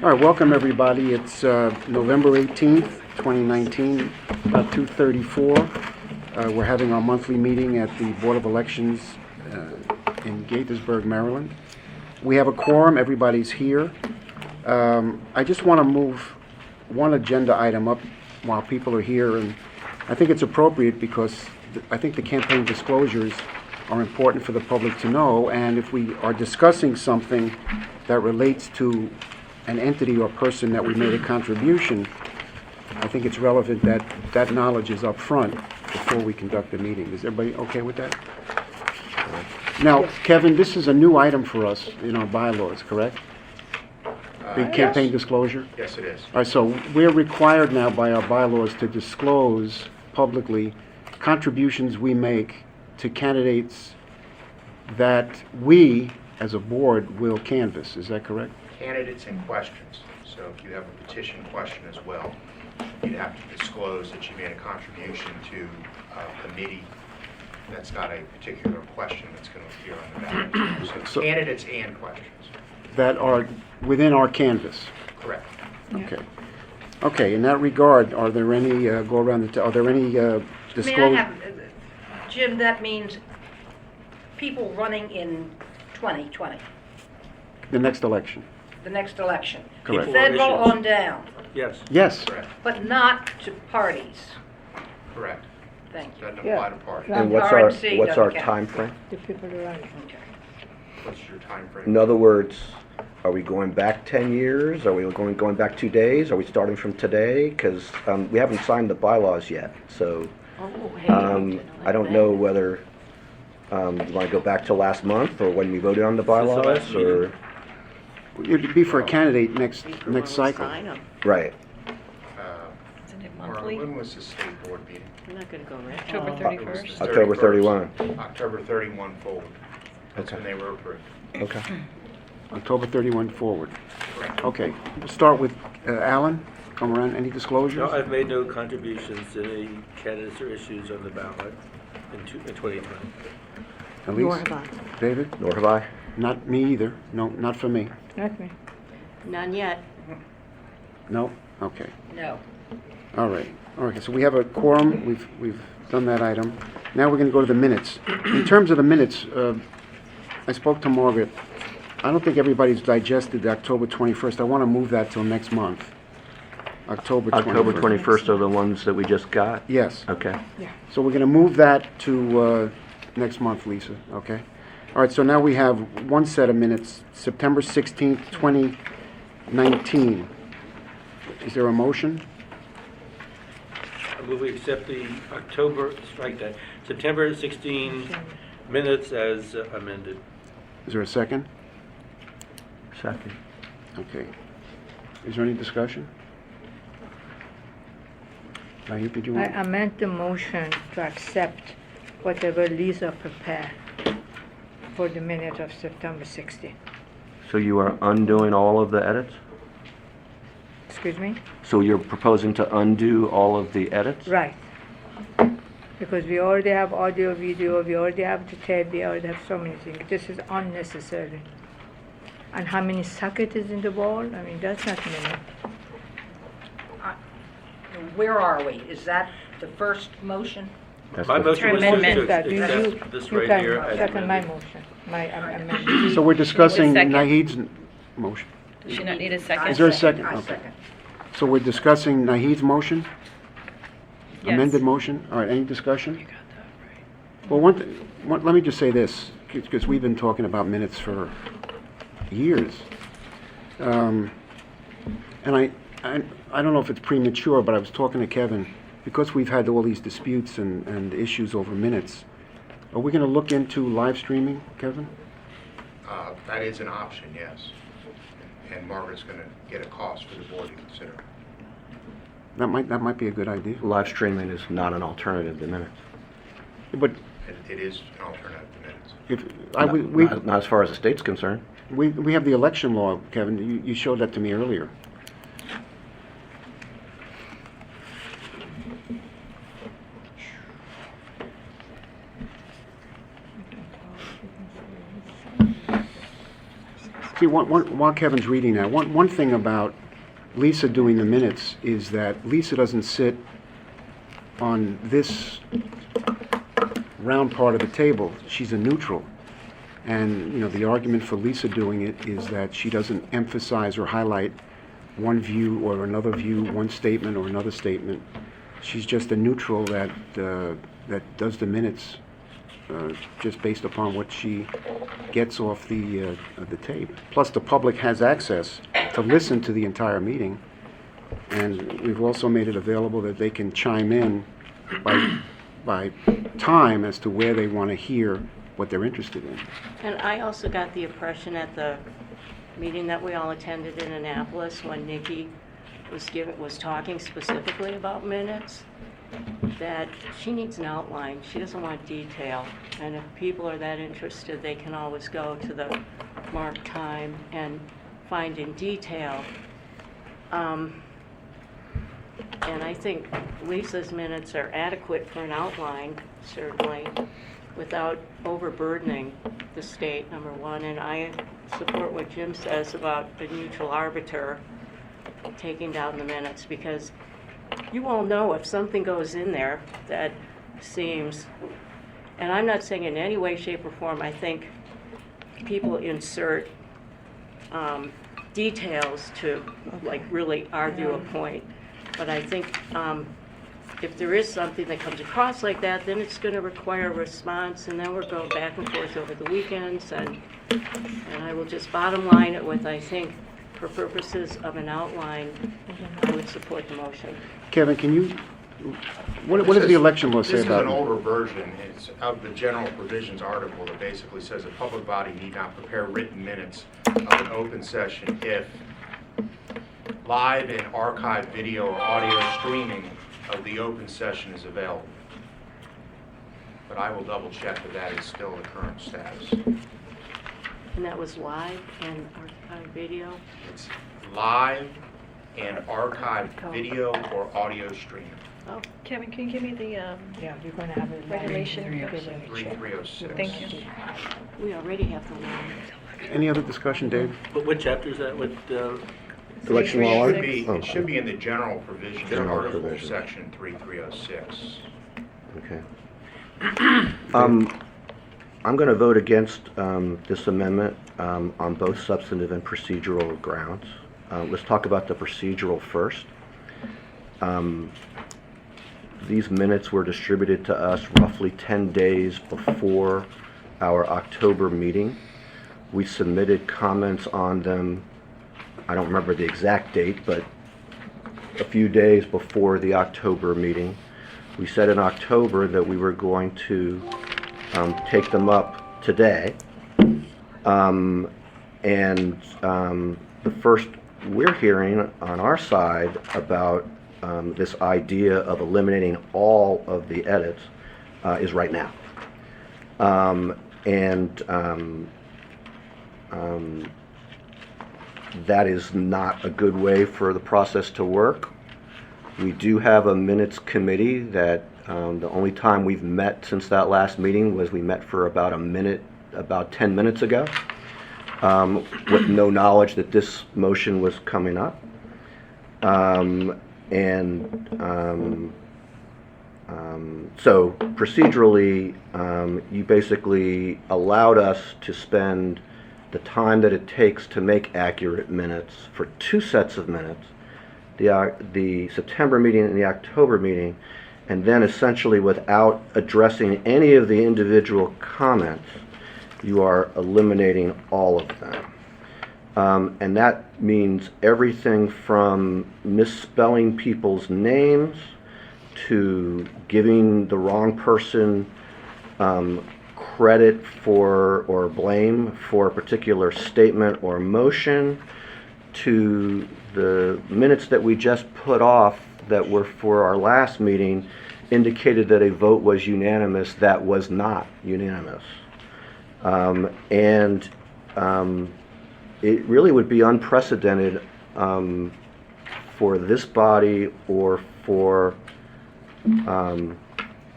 All right, welcome everybody. It's November 18th, 2019, about 2:34. We're having our monthly meeting at the Board of Elections in Gaithersburg, Maryland. We have a quorum, everybody's here. I just want to move one agenda item up while people are here, and I think it's appropriate because I think the campaign disclosures are important for the public to know, and if we are discussing something that relates to an entity or person that we made a contribution, I think it's relevant that that knowledge is up front before we conduct the meeting. Is everybody okay with that? Now, Kevin, this is a new item for us in our bylaws, correct? The campaign disclosure? Yes, it is. All right, so we're required now by our bylaws to disclose publicly contributions we make to candidates that we, as a board, will canvass. Is that correct? Candidates and questions. So if you have a petition question as well, you'd have to disclose that you made a contribution to a committee that's got a particular question that's going to appear on the ballot. So candidates and questions. That are within our canvas. Correct. Okay. Okay, in that regard, are there any, go around the, are there any disclosure? Jim, that means people running in 2020, The next election? the next election. Correct. Federal on down, Yes. Yes. Correct. but not to parties. Correct. Thank you. Doesn't apply to parties. Right. And what's our RNC doesn't time count. frame? The people around. Okay. What's your time frame? In other words, are we going back 10 years? Are we going back 2 days? Are we starting from today? Because we haven't signed the bylaws yet, so I don't know whether you want to go back to last month or when we voted on the bylaws, last or It'd be for a candidate next cycle. right. Isn't it Maura, monthly? when was the state board meeting? I'm not going to go right. October October 31st. October 31. October 31 forward. That's Okay. when they were approved. Okay. October 31 forward. Correct. Okay, we'll start with Alan. Come around, any disclosures? No, I've made no contributions to any candidates or issues on the ballot in 2020. Elise? David? Nor have I. Not me either. No, not for me. Not me. None yet. No? Okay. No. All right. All right, so we have a quorum. We've done that item. Now we're going to go to the minutes. In terms of the minutes, I spoke to Margaret. I don't think everybody's digested the October 21st. I want to move that till next month. October 21st. October 21st are the ones that we just got? Yes. Okay. So we're going to move that to next month, Lisa, okay? All right, so now we have one set of minutes, September 16th, 2019. Is there a motion? I move we accept the September 16 minutes as amended. Is there a second? Second. Okay. Is there any discussion? Naheed, did you I want? amend the motion to accept whatever Lisa prepared for the minute of September 16. So you are undoing all of the edits? Excuse me? So you're proposing to undo all of the edits? Right. Because we already have audio, video, we already have the tape, we already have so many things. This is unnecessary. And how many sockets is in the wall? I mean, that's not many. Where are we? Is that the first motion? That's My the- motion was to Amendment that you accept this you right can here as second my amended. motion, my amendment. So we're discussing Second. Naheed's motion. Does she not need a I second? Is there a second? I Okay. second. So we're discussing Naheed's motion? Yes. Amended motion? All right, any discussion? Well, let me just say this, because we've been talking about minutes for years. And I don't know if it's premature, but I was talking to Kevin, because we've had all these disputes and issues over minutes, are we going to look into live streaming, Kevin? That is an option, yes. And Margaret's going to get a cost for the board to consider. That might be a good idea. Live streaming is not an alternative to minutes. But It is an alternative to minutes. Not as far as the state's concerned. we have the election law, Kevin. You showed that to me earlier. See, while Kevin's reading that, one thing about Lisa doing the minutes is that Lisa doesn't sit on this round part of the table. She's a neutral. And, the argument for Lisa doing it is that she doesn't emphasize or highlight one view or another view, one statement or another statement. She's just a neutral that does the minutes just based upon what she gets off the tape. Plus, the public has access to listen to the entire meeting, and we've also made it available that they can chime in by time as to where they want to hear what they're interested in. And I also got the impression at the meeting that we all attended in Annapolis when Nikki was talking specifically about minutes, that she needs an outline. She doesn't want detail. And if people are that interested, they can always go to the marked time and find in detail. And I think Lisa's minutes are adequate for an outline, certainly, without overburdening the state, number one. And I support what Jim says about the neutral arbiter taking down the minutes, because you all know if something goes in there that seems, and I'm not saying in any way, shape, or form, I think people insert details to really argue a point. But I think if there is something that comes across like that, then it's going to require a response, and then we're going back and forth over the weekends, and I will just bottom line it with, I think, for purposes of an outline, I would support the motion. Kevin, can you, what does the election law say This is about an it? older version. It's of the general provisions article that basically says a public body need not prepare written minutes of an open session if live and archived video or audio streaming of the open session is available. But I will double check that is still the current status. And that was live and archived video? It's live and archived video or audio streaming. Oh, Kevin, can you give me the Yeah, we're gonna have a regulation? 3306. Thank you. we already have the law. Any other discussion, Dave? But what chapter is that? What, Election law? It should be in the general provisions General article, provisions. section 3306. Okay. I'm going to vote against this amendment on both substantive and procedural grounds. Let's talk about the procedural first. These minutes were distributed to us roughly 10 days before our October meeting. We submitted comments on them, I don't remember the exact date, but a few days before the October meeting. We said in October that we were going to take them up today. The first we're hearing on our side about this idea of eliminating all of the edits is right now. That is not a good way for the process to work. We do have a minutes committee that the only time we've met since that last meeting was we met for about 10 minutes ago, with no knowledge that this motion was coming up. So procedurally, you basically allowed us to spend the time that it takes to make accurate minutes for two sets of minutes, the September meeting and the October meeting, and then essentially without addressing any of the individual comments, you are eliminating all of them. And that means everything from misspelling people's names to giving the wrong person credit for or blame for a particular statement or motion, to the minutes that we just put off that were for our last meeting indicated that a vote was unanimous that was not unanimous. It really would be unprecedented for this body or for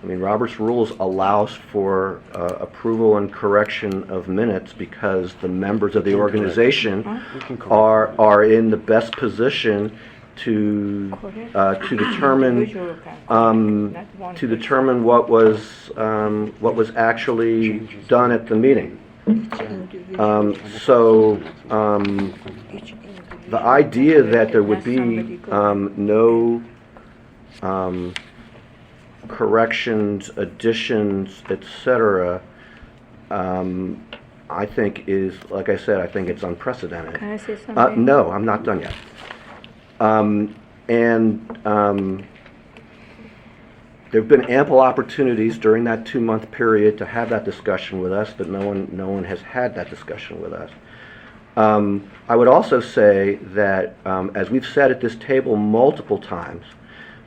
I mean, Robert's Rules allows for approval and correction of minutes because the members of the organization We can correct are in the best position to determine Individual can correct, not one to person. determine what was actually done at the meeting. The idea that there would be no corrections, additions, etc., I think is, like I said, I think it's unprecedented. Can I say something? No, I'm not done yet. There have been ample opportunities during that 2-month period to have that discussion with us, but no one has had that discussion with us. I would also say that, as we've said at this table multiple times,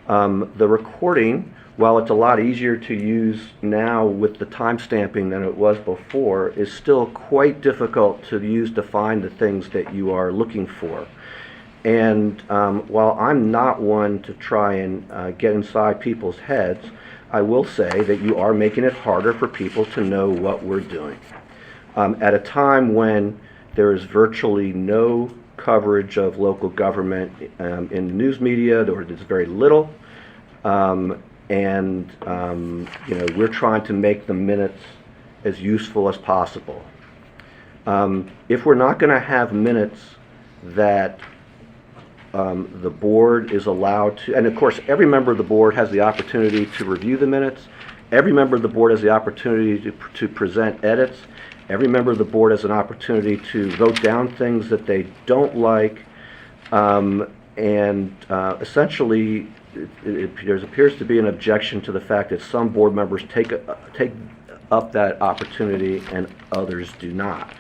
the recording, while it's a lot easier to use now with the time stamping than it was before, is still quite difficult to use to find the things that you are looking for. And while I'm not one to try and get inside people's heads, I will say that you are making it harder for people to know what we're doing. At a time when there is virtually no coverage of local government in the news media, or there's very little, we're trying to make the minutes as useful as possible. If we're not going to have minutes that the board is allowed to, and of course every member of the board has the opportunity to review the minutes, every member of the board has the opportunity to present edits, every member of the board has an opportunity to vote down things that they don't like, essentially there appears to be an objection to the fact that some board members take up that opportunity and others do not.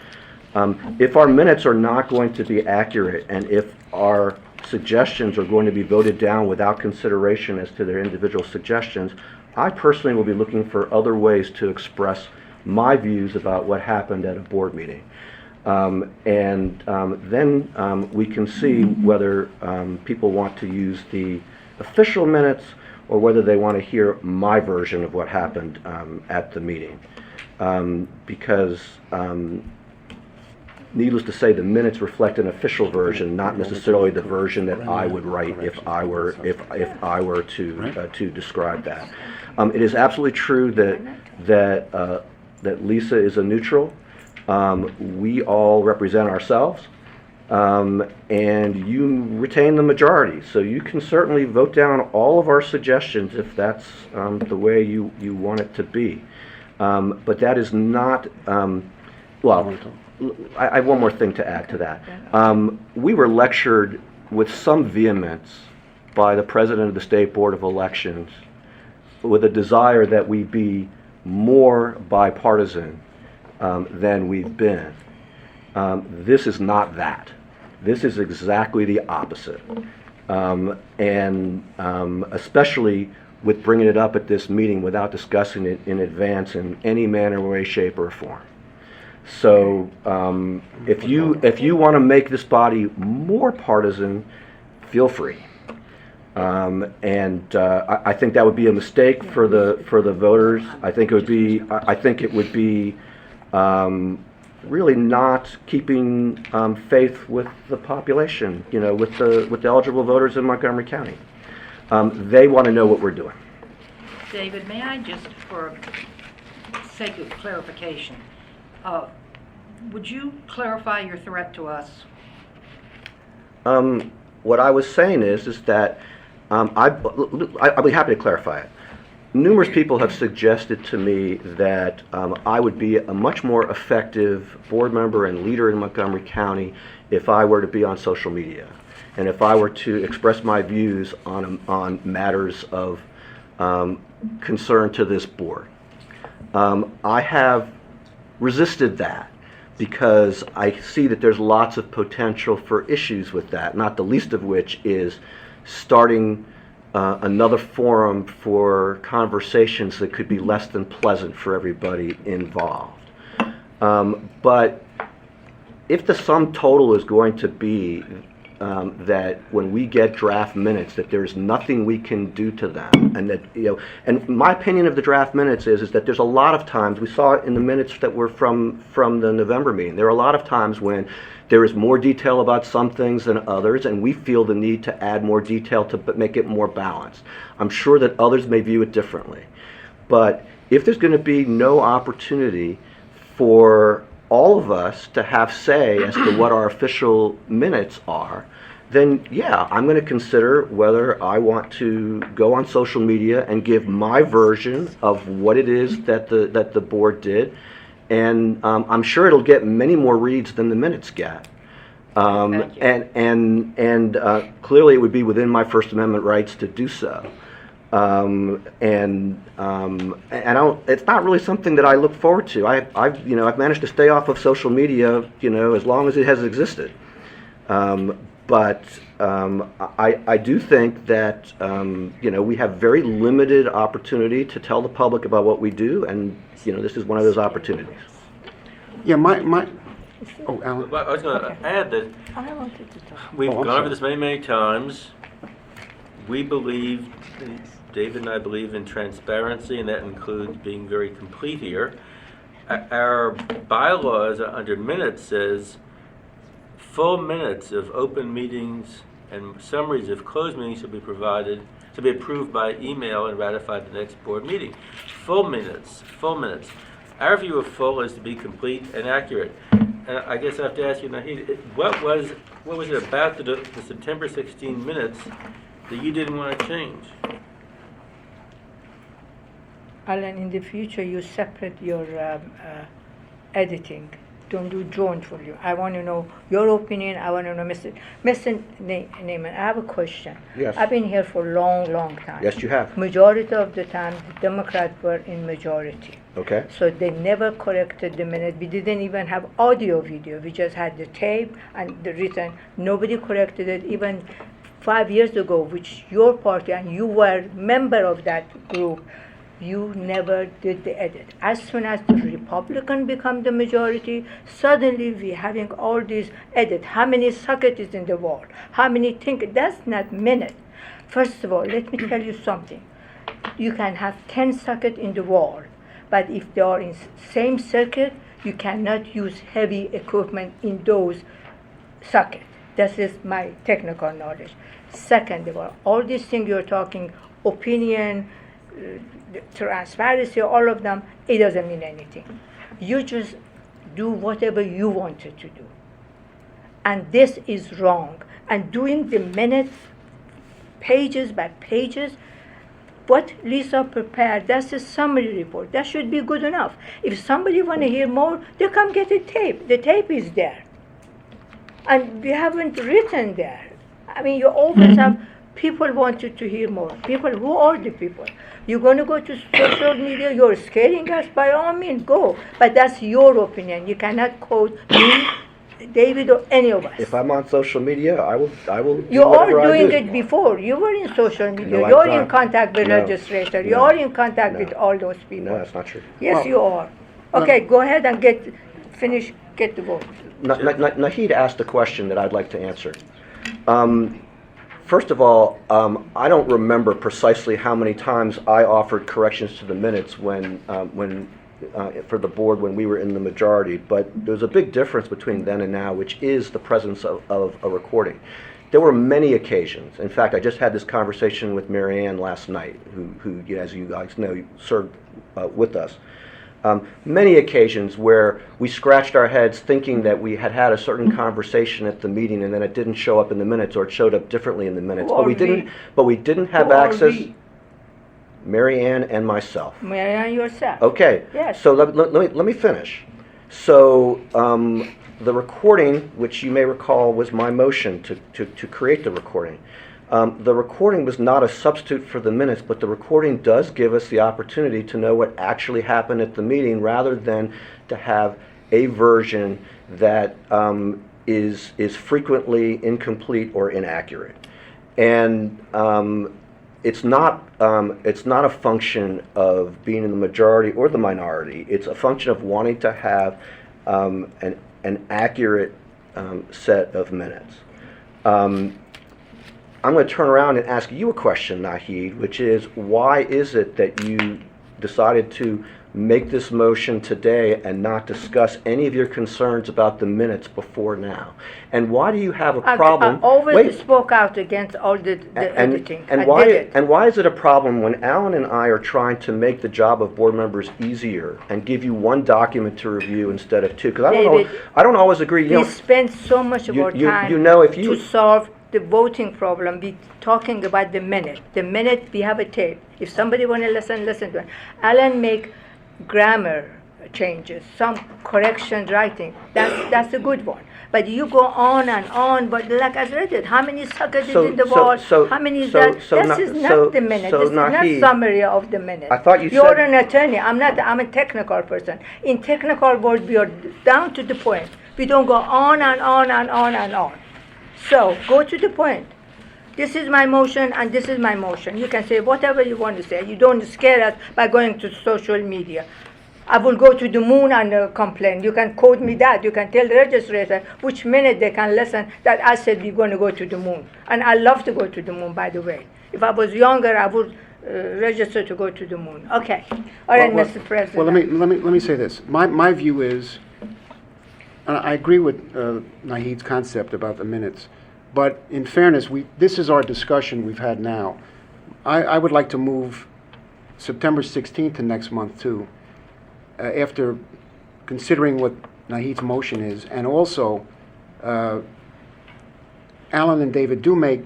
If our minutes are not going to be accurate, and if our suggestions are going to be voted down without consideration as to their individual suggestions, I personally will be looking for other ways to express my views about what happened at a board meeting. Then we can see whether people want to use the official minutes or whether they want to hear my version of what happened at the meeting. Because needless to say, the minutes reflect an official version, not necessarily the version that I would write if I were to describe that. It is absolutely true that Lisa is a neutral. We all represent ourselves, and you retain the majority. So you can certainly vote down all of our suggestions if that's the way you want it to be. But that is not, I have one more thing to add to that. We were lectured with some vehemence by the President of the State Board of Elections with a desire that we be more bipartisan than we've been. This is not that. This is exactly the opposite. Especially with bringing it up at this meeting without discussing it in advance in any manner, way, shape, or form. So if you want to make this body more partisan, feel free. I think that would be a mistake for the voters. I think it would be really not keeping faith with the population. With the eligible voters in Montgomery County. They want to know what we're doing. David, may I just, for sake of clarification, would you clarify your threat to us? What I was saying is that I'll be happy to clarify it. Numerous people have suggested to me that I would be a much more effective board member and leader in Montgomery County if I were to be on social media, and if I were to express my views on matters of concern to this board. I have resisted that because I see that there's lots of potential for issues with that, not the least of which is starting another forum for conversations that could be less than pleasant for everybody involved. But if the sum total is going to be that when we get draft minutes, that there's nothing we can do to them, and that, and my opinion of the draft minutes is that there's a lot of times, we saw it in the minutes that were from the November meeting, there are a lot of times when there is more detail about some things than others, and we feel the need to add more detail to make it more balanced. I'm sure that others may view it differently. But if there's going to be no opportunity for all of us to have say as to what our official minutes are, then yeah, I'm going to consider whether I want to go on social media and give my version of what it is that the board did, and I'm sure it'll get many more reads than the minutes get. Thank you. And clearly it would be within my First Amendment rights to do so. And it's not really something that I look forward to. I've managed to stay off of social media, as long as it has existed. But I do think that, we have very limited opportunity to tell the public about what we do, and, this is one of those opportunities. Yeah, oh, Alan. Well, I was going to add that I wanted to talk. we've Oh, I'm gone sorry. over this many, many times. We believe, David and I believe in transparency, and that includes being very complete here. Our bylaws under minutes says full minutes of open meetings and summaries of closed meetings shall be provided, to be approved by email and ratified at the next board meeting. Full minutes, full minutes. Our view of full is to be complete and accurate. And I guess I have to ask you, Nahid, what was it about the September 16 minutes that you didn't want to change? Alan, in the future, you separate your editing. Don't do joint for you. I want to know your opinion. I want to know, Mr. Neiman, I have a question. Yes. I've been here for a long, long time. Yes, you have. Majority of the time, the Democrats were in majority. Okay? So they never corrected the minute. We didn't even have audio video. We just had the tape and the written. Nobody corrected it. Even 5 years ago, which your party, and you were member of that group, you never did the edit. As soon as the Republican become the majority, suddenly we having all these edit. How many sockets is in the wall? How many things? That's not minute. First of all, let me tell you something. You can have 10 sockets in the wall, but if they are in same circuit, you cannot use heavy equipment in those sockets. This is my technical knowledge. Second of all these things you're talking, opinion, transparency, all of them, it doesn't mean anything. You just do whatever you wanted to do. And this is wrong. And doing the minutes, pages by pages, what Lisa prepared, that's a summary report. That should be good enough. If somebody want to hear more, they come get a tape. The tape is there. And we haven't written there. I mean, you always have people wanted to hear more. People, who are the people? You're going to go to social media, you're scaring us, by all means, go. But that's your opinion. You cannot quote me, David, or any of us. If I'm on social media, I will do You are whatever I doing do. it before. You were in social media. No, I'm You're not. in contact with No. legislators. No. You're in contact No. with all those people. No, that's not true. Yes, Well, you are. Okay, go ahead and get the vote. Nahid asked a question that I'd like to answer. First of all, I don't remember precisely how many times I offered corrections to the minutes when for the board when we were in the majority, but there's a big difference between then and now, which is the presence of a recording. There were many occasions. In fact, I just had this conversation with Mary Ann last night, who as you guys know, served with us. Many occasions where we scratched our heads thinking that we had had a certain conversation at the meeting and then it didn't show up in the minutes, or it showed up differently in the minutes. Who But are we didn't. we? But we didn't have Who are access. we? Mary Ann and myself. Mary Ann, yourself. Okay. Yes. So let me finish. So the recording, which you may recall, was my motion to create the recording. The recording was not a substitute for the minutes, but the recording does give us the opportunity to know what actually happened at the meeting, rather than to have a version that is frequently incomplete or inaccurate. And it's not a function of being in the majority or the minority. It's a function of wanting to have an accurate set of minutes. I'm going to turn around and ask you a question, Nahid, which is, why is it that you decided to make this motion today and not discuss any of your concerns about the minutes before now? And why do you have a problem? I always Wait. spoke out against all the editing. I why, did it. and why is it a problem when Alan and I are trying to make the job of board members easier and give you one document to review instead of two? Because David, I don't always agree. We spend so much of you- our you- time you know, if you- to solve the voting problem. We talking about the minute. The minute we have a tape. If somebody want to listen to it. Alan make grammar changes, some correction writing. That's a good one. But you go on and on. But like I read it, how many sockets is in the wall? How many is that? This is not the minute. This is not Nahid, summary of the minute. I thought you You're said- an attorney. I'm not. I'm a technical person. In technical world, we are down to the point. We don't go on and on and on and on. So go to the point. This is my motion and this is my motion. You can say whatever you want to say. You don't scare us by going to social media. I will go to the moon and complain. You can quote me that. You can tell the registrar which minute they can listen that I said we're going to go to the moon. And I love to go to the moon, by the way. If I was younger, I would register to go to the moon. Okay. All right, Well, Mr. President. Well, let me say this. My view is, and I agree with Nahid's concept about the minutes, but in fairness, this is our discussion we've had now. I would like to move September 16th to next month too, after considering what Nahid's motion is, and also Alan and David do make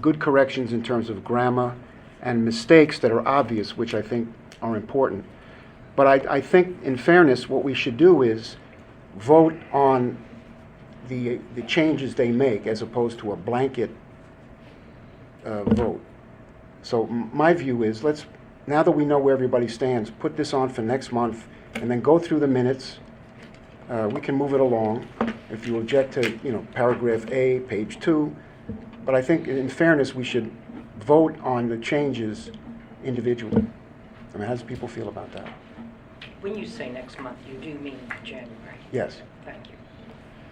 good corrections in terms of grammar and mistakes that are obvious, which I think are important. But I think, in fairness, what we should do is vote on the changes they make as opposed to a blanket vote. So my view is, now that we know where everybody stands, put this on for next month and then go through the minutes. We can move it along. If you object to, paragraph A, page 2. But I think, in fairness, we should vote on the changes individually. I mean, how do people feel about that? When you say next month, you do mean January. Yes. Thank you.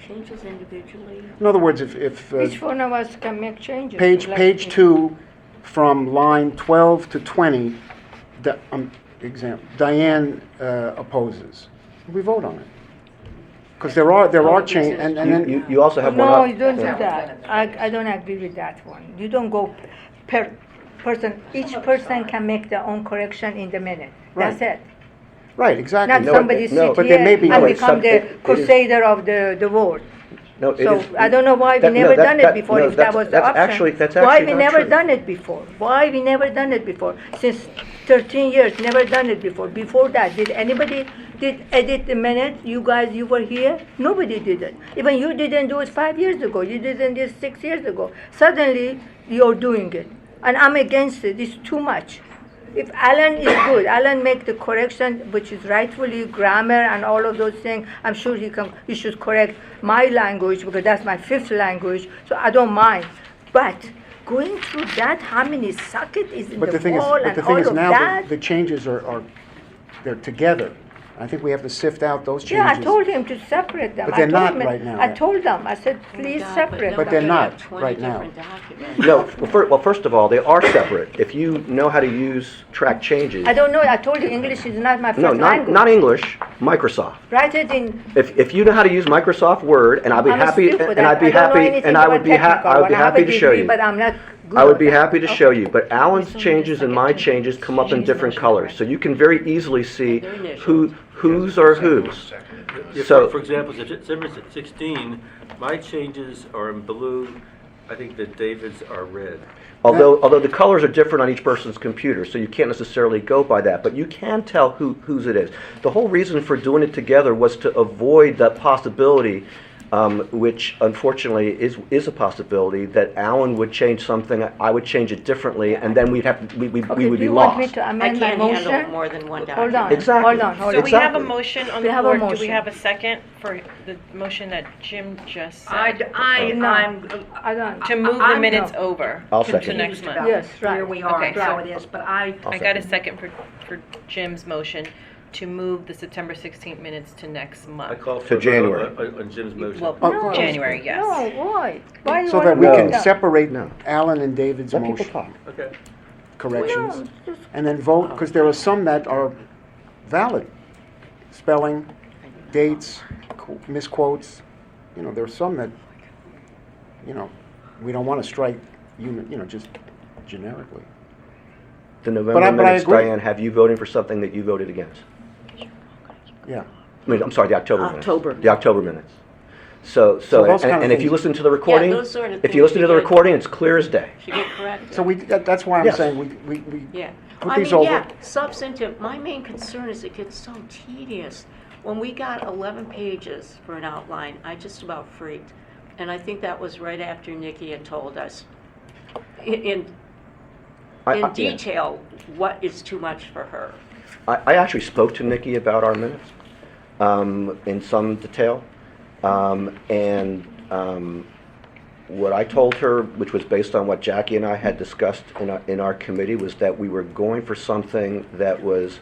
Changes individually. In other words, if Each one of us can make changes. page Like- page 2, from line 12 to 20, Diane opposes, we vote on it. Because there are changes, and then You also have one. No, up- you don't do Yeah. that. I don't agree with that one. You don't go per person. Each person can make their own correction in the minute. That's it. right, exactly. Not No, somebody no, sit but here there may be- and no, it's become some- the it is- crusader of the world. No, it So is- I don't know why we that- no, never that- done that- it before, no, if that that's- was the that's option. actually- that's Why actually we not never true. done it before? Why we never done it before? Since 13 years, never done it before. Before that, did anybody edit the minutes? You guys, you were here? Nobody did it. Even you didn't do it 5 years ago. You didn't do it 6 years ago. Suddenly, you're doing it. And I'm against it. It's too much. If Alan is good, Alan make the correction, which is rightfully grammar and all of those things. I'm sure he should correct my language because that's my 5th language. So I don't mind. But going through that, how many socket is in But the the thing is, wall but and the thing all is of now that? the changes are they're together. I think we have to sift out those changes. Yeah, I told him to separate them. But they're I told not him- right now. I told them. I said, please separate. But they're not right now. No, well, first of all, they are separate. If you know how to use track changes. I don't know. I told you English is not my first No, language. not English, Microsoft. Write it in. If you know how to use Microsoft Word, and I'd be I'm happy, stupid. and I'd be I don't know happy, anything and I about would be technical I would one. be I have happy a to show degree, you. But I'm not good I would at be that. happy to show you, but Alan's Somebody changes and my second changes come up in change different motion, colors, right? so you can very easily see Their initials. whose are whose. Yeah, So- for example, September 16, my changes are in blue. I think that David's are red. Although the colors are different on each person's computer, so you can't necessarily go by that, but you can tell whose it is. The whole reason for doing it together was to avoid that possibility, which unfortunately is a possibility, that Alan would change something, I would change it differently, and then we Okay, would do be you want me lost. to I amend my can't handle motion? more than one Hold on. document. Exactly. Hold on. So we have a Exactly. motion on We the have a board. Do motion. we have a second for the motion that Jim just said? No. I'm I don't. To move the I'm minutes no. over I'll to second. next month. Yes, right. Where we are, Okay. so it is, but I got a second. second for Jim's motion. to move the September 16th minutes to next I month. call for To a vote January. on Jim's motion. Well, Oh, January, yes. No, why? Why you So wanna that we move can that? separate No. Alan and David's Let people motion talk. Okay. corrections, No, just- and then vote, because there are some that are valid. Spelling, dates, misquotes, you know, there are some that, you know, we don't want to strike, just generically. The But November I minutes, agree. Diane, have you voting for something that you voted against? Yeah. I mean, I'm sorry, the October minutes. October. The October minutes. So, those kind of and if you things- listen to the recording, those sort of if you things listen to the should get- recording, it's clear as day. Should get corrected. So that's why I'm Yes. saying we Yeah. put I these mean, over. yeah, substantive. My main concern is it gets so tedious. When we got 11 pages for an outline, I just about freaked. And I think that was right after Nikki had told us in Yeah. detail what is too much for her. I actually spoke to Nikki about our minutes in some detail. What I told her, which was based on what Jackie and I had discussed in our committee, was that we were going for something that was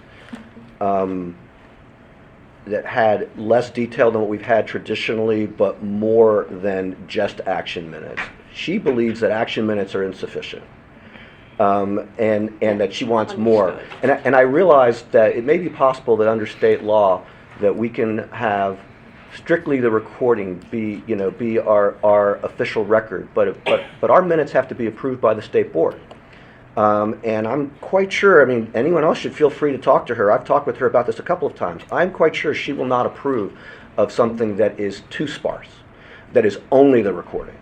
that had less detail than what we've had traditionally, but more than just action minutes. She believes that action minutes are insufficient. And that she wants more. Understood. And I realized that it may be possible that under state law that we can have strictly the recording be our official record, but our minutes have to be approved by the state board. And I'm quite sure, I mean, anyone else should feel free to talk to her. I've talked with her about this a couple of times. I'm quite sure she will not approve of something that is too sparse, that is only the recording.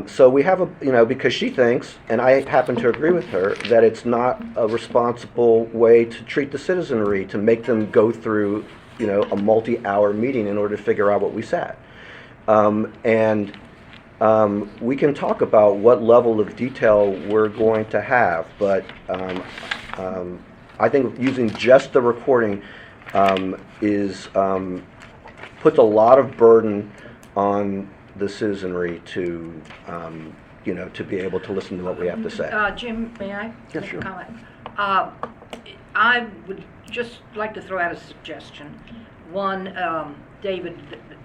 So we have because she thinks, and I happen to agree with her, that it's not a responsible way to treat the citizenry, to make them go through, a multi-hour meeting in order to figure out what we said. We can talk about what level of detail we're going to have, but I think using just the recording puts a lot of burden on the citizenry to be able to listen to what we have to say. Jim, may I Yeah, make sure. a comment? I would just like to throw out a suggestion. One, David,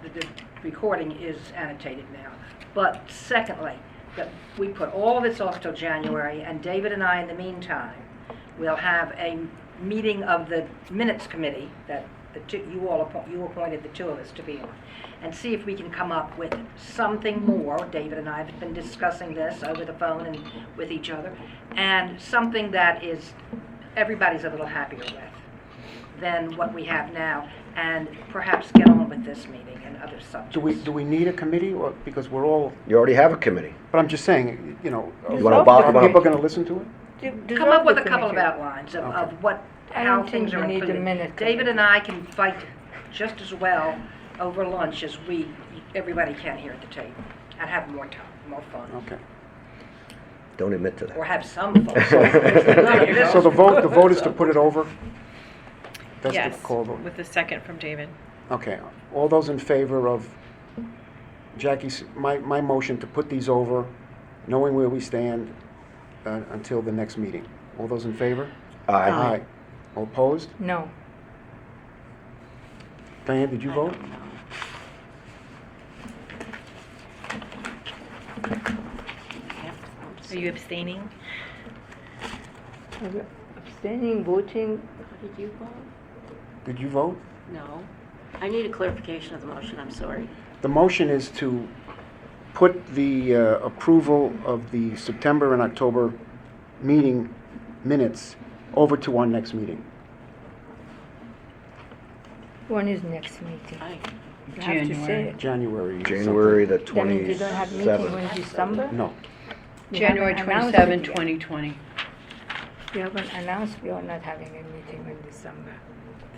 the recording is annotated now. But secondly, that we put all of this off till January, and David and I, in the meantime, will have a meeting of the minutes committee that you appointed the two of us to be on, and see if we can come up with something more. David and I have been discussing this over the phone and with each other, and something that is everybody's a little happier with than what we have now, and perhaps get on with this meeting and other subjects. Do we need a committee, or, because we're all, You already have a committee. but I'm just saying, You wanna Dissolve bo- the are wanna- people going to listen to it? Come up with a Dissolve the couple of committee. outlines of Okay. what, I how don't think things are we need a included. minute David committee. and I can fight just as well over lunch as everybody can here at the table, and have more time, more fun, Okay. Don't admit to that. or have some fun. So the vote is to put it over? That's Yes, the call vote. with the second from David. Okay, all those in favor of Jackie's, my motion to put these over, knowing where we stand until the next meeting. All those in favor? Aye. All opposed? No. Diane, did you vote? Are you abstaining? Abstaining, voting, Did you vote? Did you vote? No. I need a clarification of the motion, I'm sorry. The motion is to put the approval of the September and October meeting minutes over to our next meeting. when is next meeting? I, You have to say it. January. January the That means you don't have meeting 27th. in December? No. You January haven't announced 27, it yet. 2020. You haven't announced we are not having a meeting in December.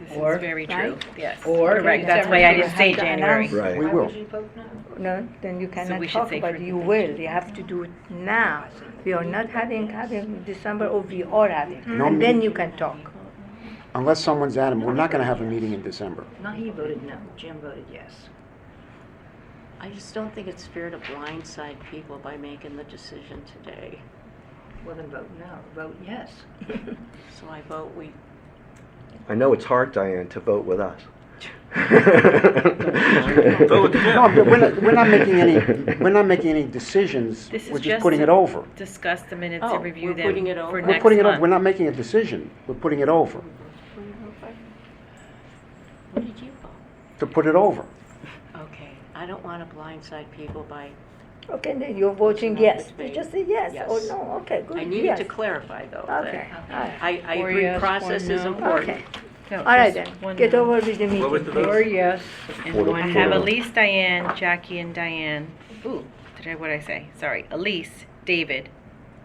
This Or- is very true, Right? yes. Or- Correct, that's why I You didn't have say to January. announce Right. We Why will. would you vote no? No, then you cannot we should talk say about for- it. You will. You have to do it now. We are not having December, or we are having. No And then meeting. you can talk. Unless someone's adamant, we're not going to have a meeting in December. No, he voted no, Jim voted yes. I just don't think it's fair to blindside people by making the decision today. Well, then vote no, vote yes. So I vote we I know it's hard, Diane, to vote with us. Vote with No, Jim. but we're not making any decisions. This is We're just just putting to it over. Discuss the minutes Oh, and review we're them putting it for over? We're next putting it over. month. We're not making a decision. We're putting it over. What did you vote? To put it over. Okay, I don't want to blindside people by, Okay, then you're voting yes. You just say yes Yes. or no. Okay, good. I needed yes. to clarify though. that Okay, all right. I Or agree yes, or process is no. important. Okay, No, all right just then. one Get no. over with the meeting. What was the please. vote? Four yes and Four to one four. no. I have Elise, Diane, Jackie, and Diane. Ooh, what did I say? Sorry. Elise, David,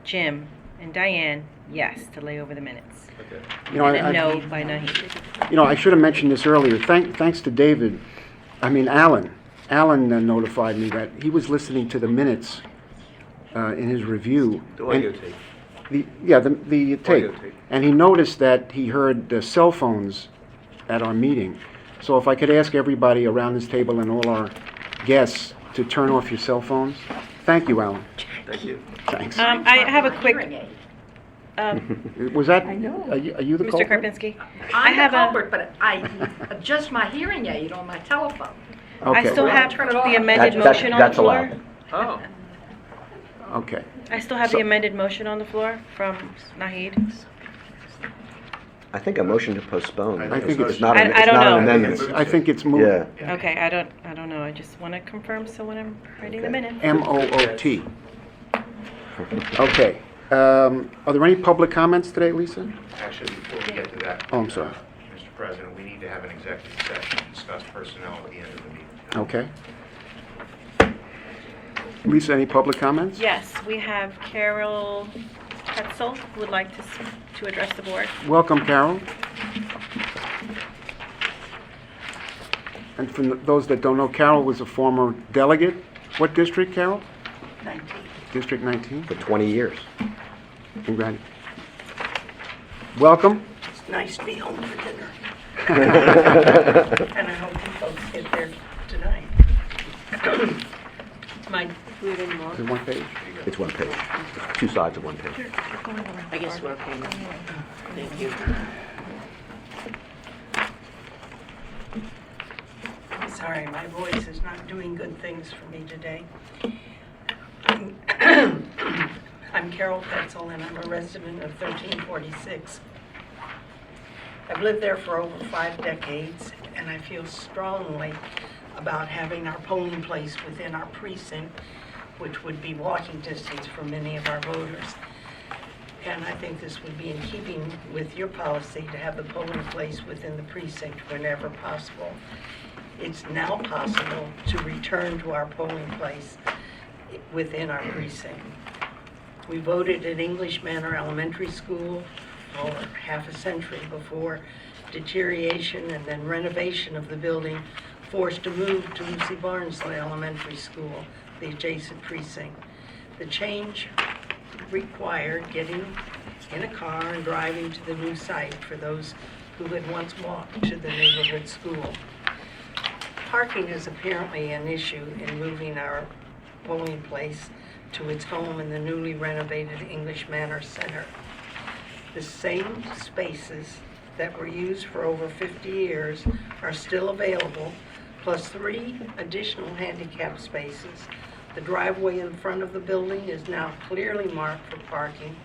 Jim, and Diane, yes, to lay over the minutes. Okay. You know, And a I- no by Naheed. You know, I should have mentioned this earlier. Thanks to David, Alan. Alan notified me that he was listening to the minutes in his review. The And audio tape. the tape. Audio tape. And he noticed that he heard cell phones at our meeting. So if I could ask everybody around this table and all our guests to turn off your cell phones. Thank you, Alan. Thank you. Thanks. I have a quick, Hearing aid. Was that, I know. are you the Mr. culprit? Karpinski. I I'm the have a, culprit, but I adjust my hearing aid on my telephone. I Okay. still have Turn it off. the amended That- motion on the that's floor. allowed. Oh, Okay. I still have So- the amended motion on the floor from Naheed. I think a motion to postpone. I think It's not, I it's don't not know. an amendment. I think it's moved. Yeah. Okay, I don't know. I just want to confirm so when I'm writing the Okay. minutes. MOOT. Okay. Are there any public comments today, Lisa? Actually, before we get to that. Oh, I'm sorry. Mr. President, we need to have an executive session to discuss personnel at the end of the meeting. Okay. Lisa, any public comments? Yes, we have Carol Hetzel who would like to address the board. Welcome, Carol. And for those that don't know, Carol was a former delegate. What district, Carol? 19. District 19. For 20 years. Congratulations. Welcome. It's nice to be home for dinner. And I hope you folks get there tonight. My, We have any more? Is it one page? It's one page. Two sides of one page. I guess we're okay now. Thank you. sorry, my voice is not doing good things for me today. I'm Carol Petzel, and I'm a resident of 1346. I've lived there for over 5 decades, and I feel strongly about having our polling place within our precinct, which would be walking distance for many of our voters. And I think this would be in keeping with your policy to have the polling place within the precinct whenever possible. It's now possible to return to our polling place within our precinct. We voted at English Manor Elementary School for half a century before deterioration and then renovation of the building forced a move to Lucy Barnsley Elementary School, the adjacent precinct. The change required getting in a car and driving to the new site for those who had once walked to the neighborhood school. Parking is apparently an issue in moving our polling place to its home in the newly renovated English Manor Center. The same spaces that were used for over 50 years are still available, plus 3 additional handicap spaces. The driveway in front of the building is now clearly marked for parking.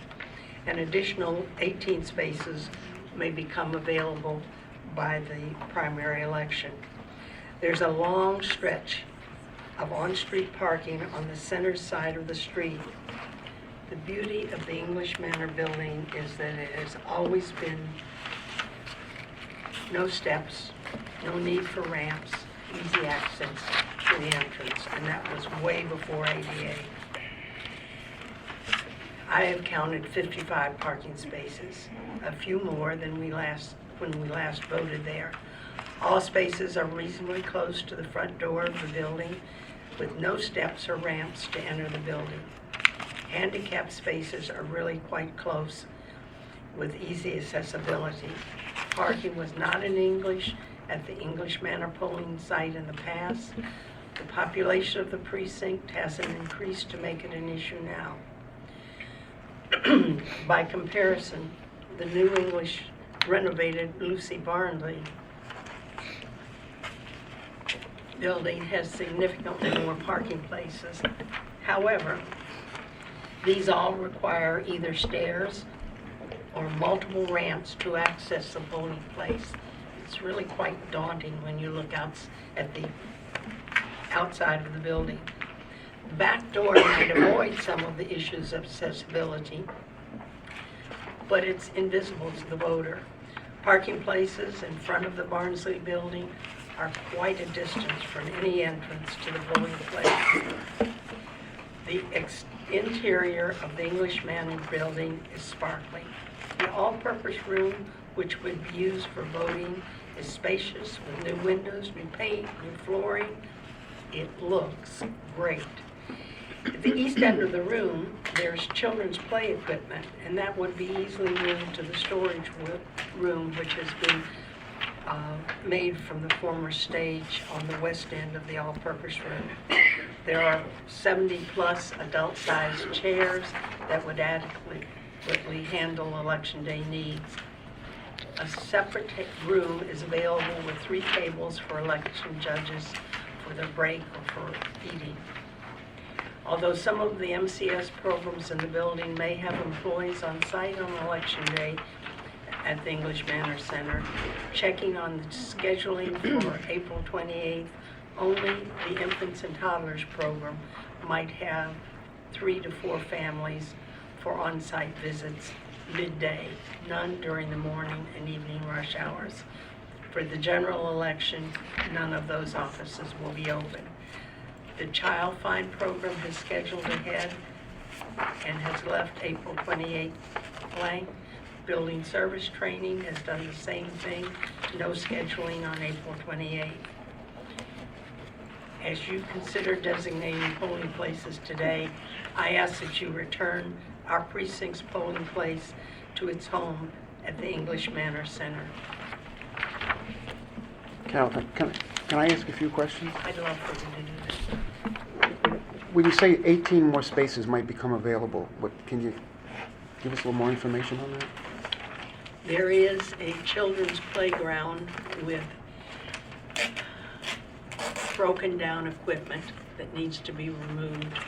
An additional 18 spaces may become available by the primary election. There's a long stretch of on-street parking on the center side of the street. The beauty of the English Manor building is that it has always been no steps, no need for ramps, easy access to the entrance, and that was way before ADA. I have counted 55 parking spaces, a few more than when we last voted there. All spaces are reasonably close to the front door of the building, with no steps or ramps to enter the building. Handicap spaces are really quite close, with easy accessibility. Parking was not in English at the English Manor polling site in the past. The population of the precinct hasn't increased to make it an issue now. By comparison, the new English renovated Lucy Barnley building has significantly more parking places. However, these all require either stairs or multiple ramps to access the polling place. It's really quite daunting when you look out at the outside of the building. The back door might avoid some of the issues of accessibility, but it's invisible to the voter. Parking places in front of the Barnsley building are quite a distance from any entrance to the polling place. The interior of the English Manor building is sparkling. The all-purpose room, which would be used for voting, is spacious with new windows, new paint, new flooring. It looks great. At the east end of the room, there's children's play equipment, and that would be easily moved to the storage room, which has been made from the former stage on the west end of the all-purpose room. There are 70-plus adult-sized chairs that would adequately handle Election Day needs. A separate room is available with 3 tables for election judges for their break or for eating. Although some of the MCS programs in the building may have employees on site on Election Day at the English Manor Center, checking on the scheduling for April 28th, only the infants and toddlers program might have 3 to 4 families for on-site visits midday, none during the morning and evening rush hours. For the general election, none of those offices will be open. The Child Find program has scheduled ahead and has left April 28th blank. Building service training has done the same thing, no scheduling on April 28th. As you consider designating polling places today, I ask that you return our precinct's polling place to its home at the English Manor Center. Carol, can I ask a few questions? I'd love for you to do that. When you say 18 more spaces might become available, can you give us a little more information on that? There is a children's playground with broken down equipment that needs to be removed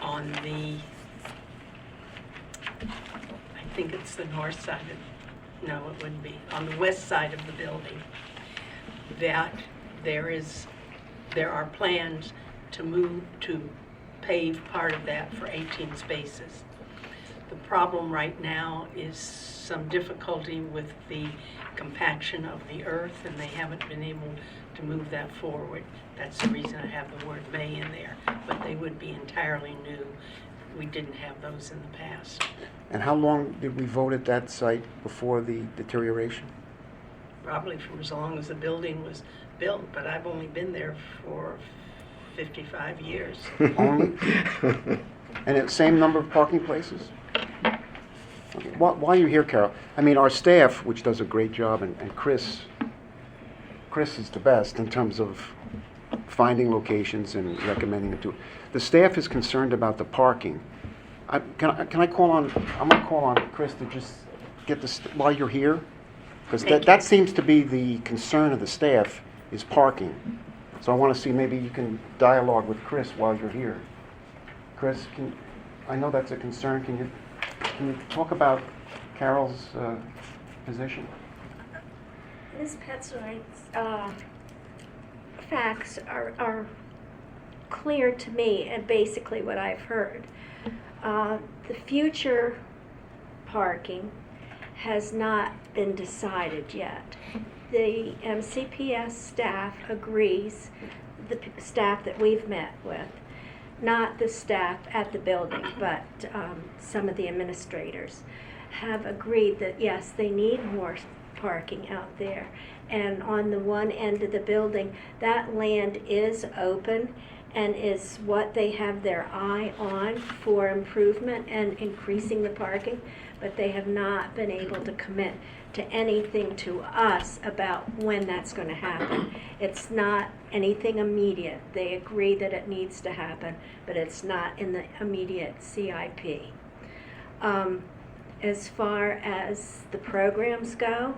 on the, I think it's the north side of, no, it wouldn't be, on the west side of the building. That there are plans to pave part of that for 18 spaces. The problem right now is some difficulty with the compaction of the earth, and they haven't been able to move that forward. That's the reason I have the word may in there, but they would be entirely new. We didn't have those in the past. And how long did we vote at that site before the deterioration? Probably for as long as the building was built, but I've only been there for 55 years. Only? And the same number of parking places? Okay. While you're here, Carol, I mean, our staff, which does a great job, and Chris is the best in terms of finding locations and recommending it to. The staff is concerned about the parking. Can I call on? I'm going to call on Chris to just get this while you're here, because that seems to be the concern of the staff is parking. So I want to see maybe you can dialogue with Chris while you're here. Chris, I know that's a concern. Can you talk about Carol's position? Ms. Petzold's facts are clear to me, and basically what I've heard. The future parking has not been decided yet. The MCPS staff agrees, the staff that we've met with, not the staff at the building, but some of the administrators, have agreed that yes, they need more parking out there. And on the one end of the building, that land is open and is what they have their eye on for improvement and increasing the parking, but they have not been able to commit to anything to us about when that's going to happen. It's not anything immediate. They agree that it needs to happen, but it's not in the immediate CIP. As far as the programs go,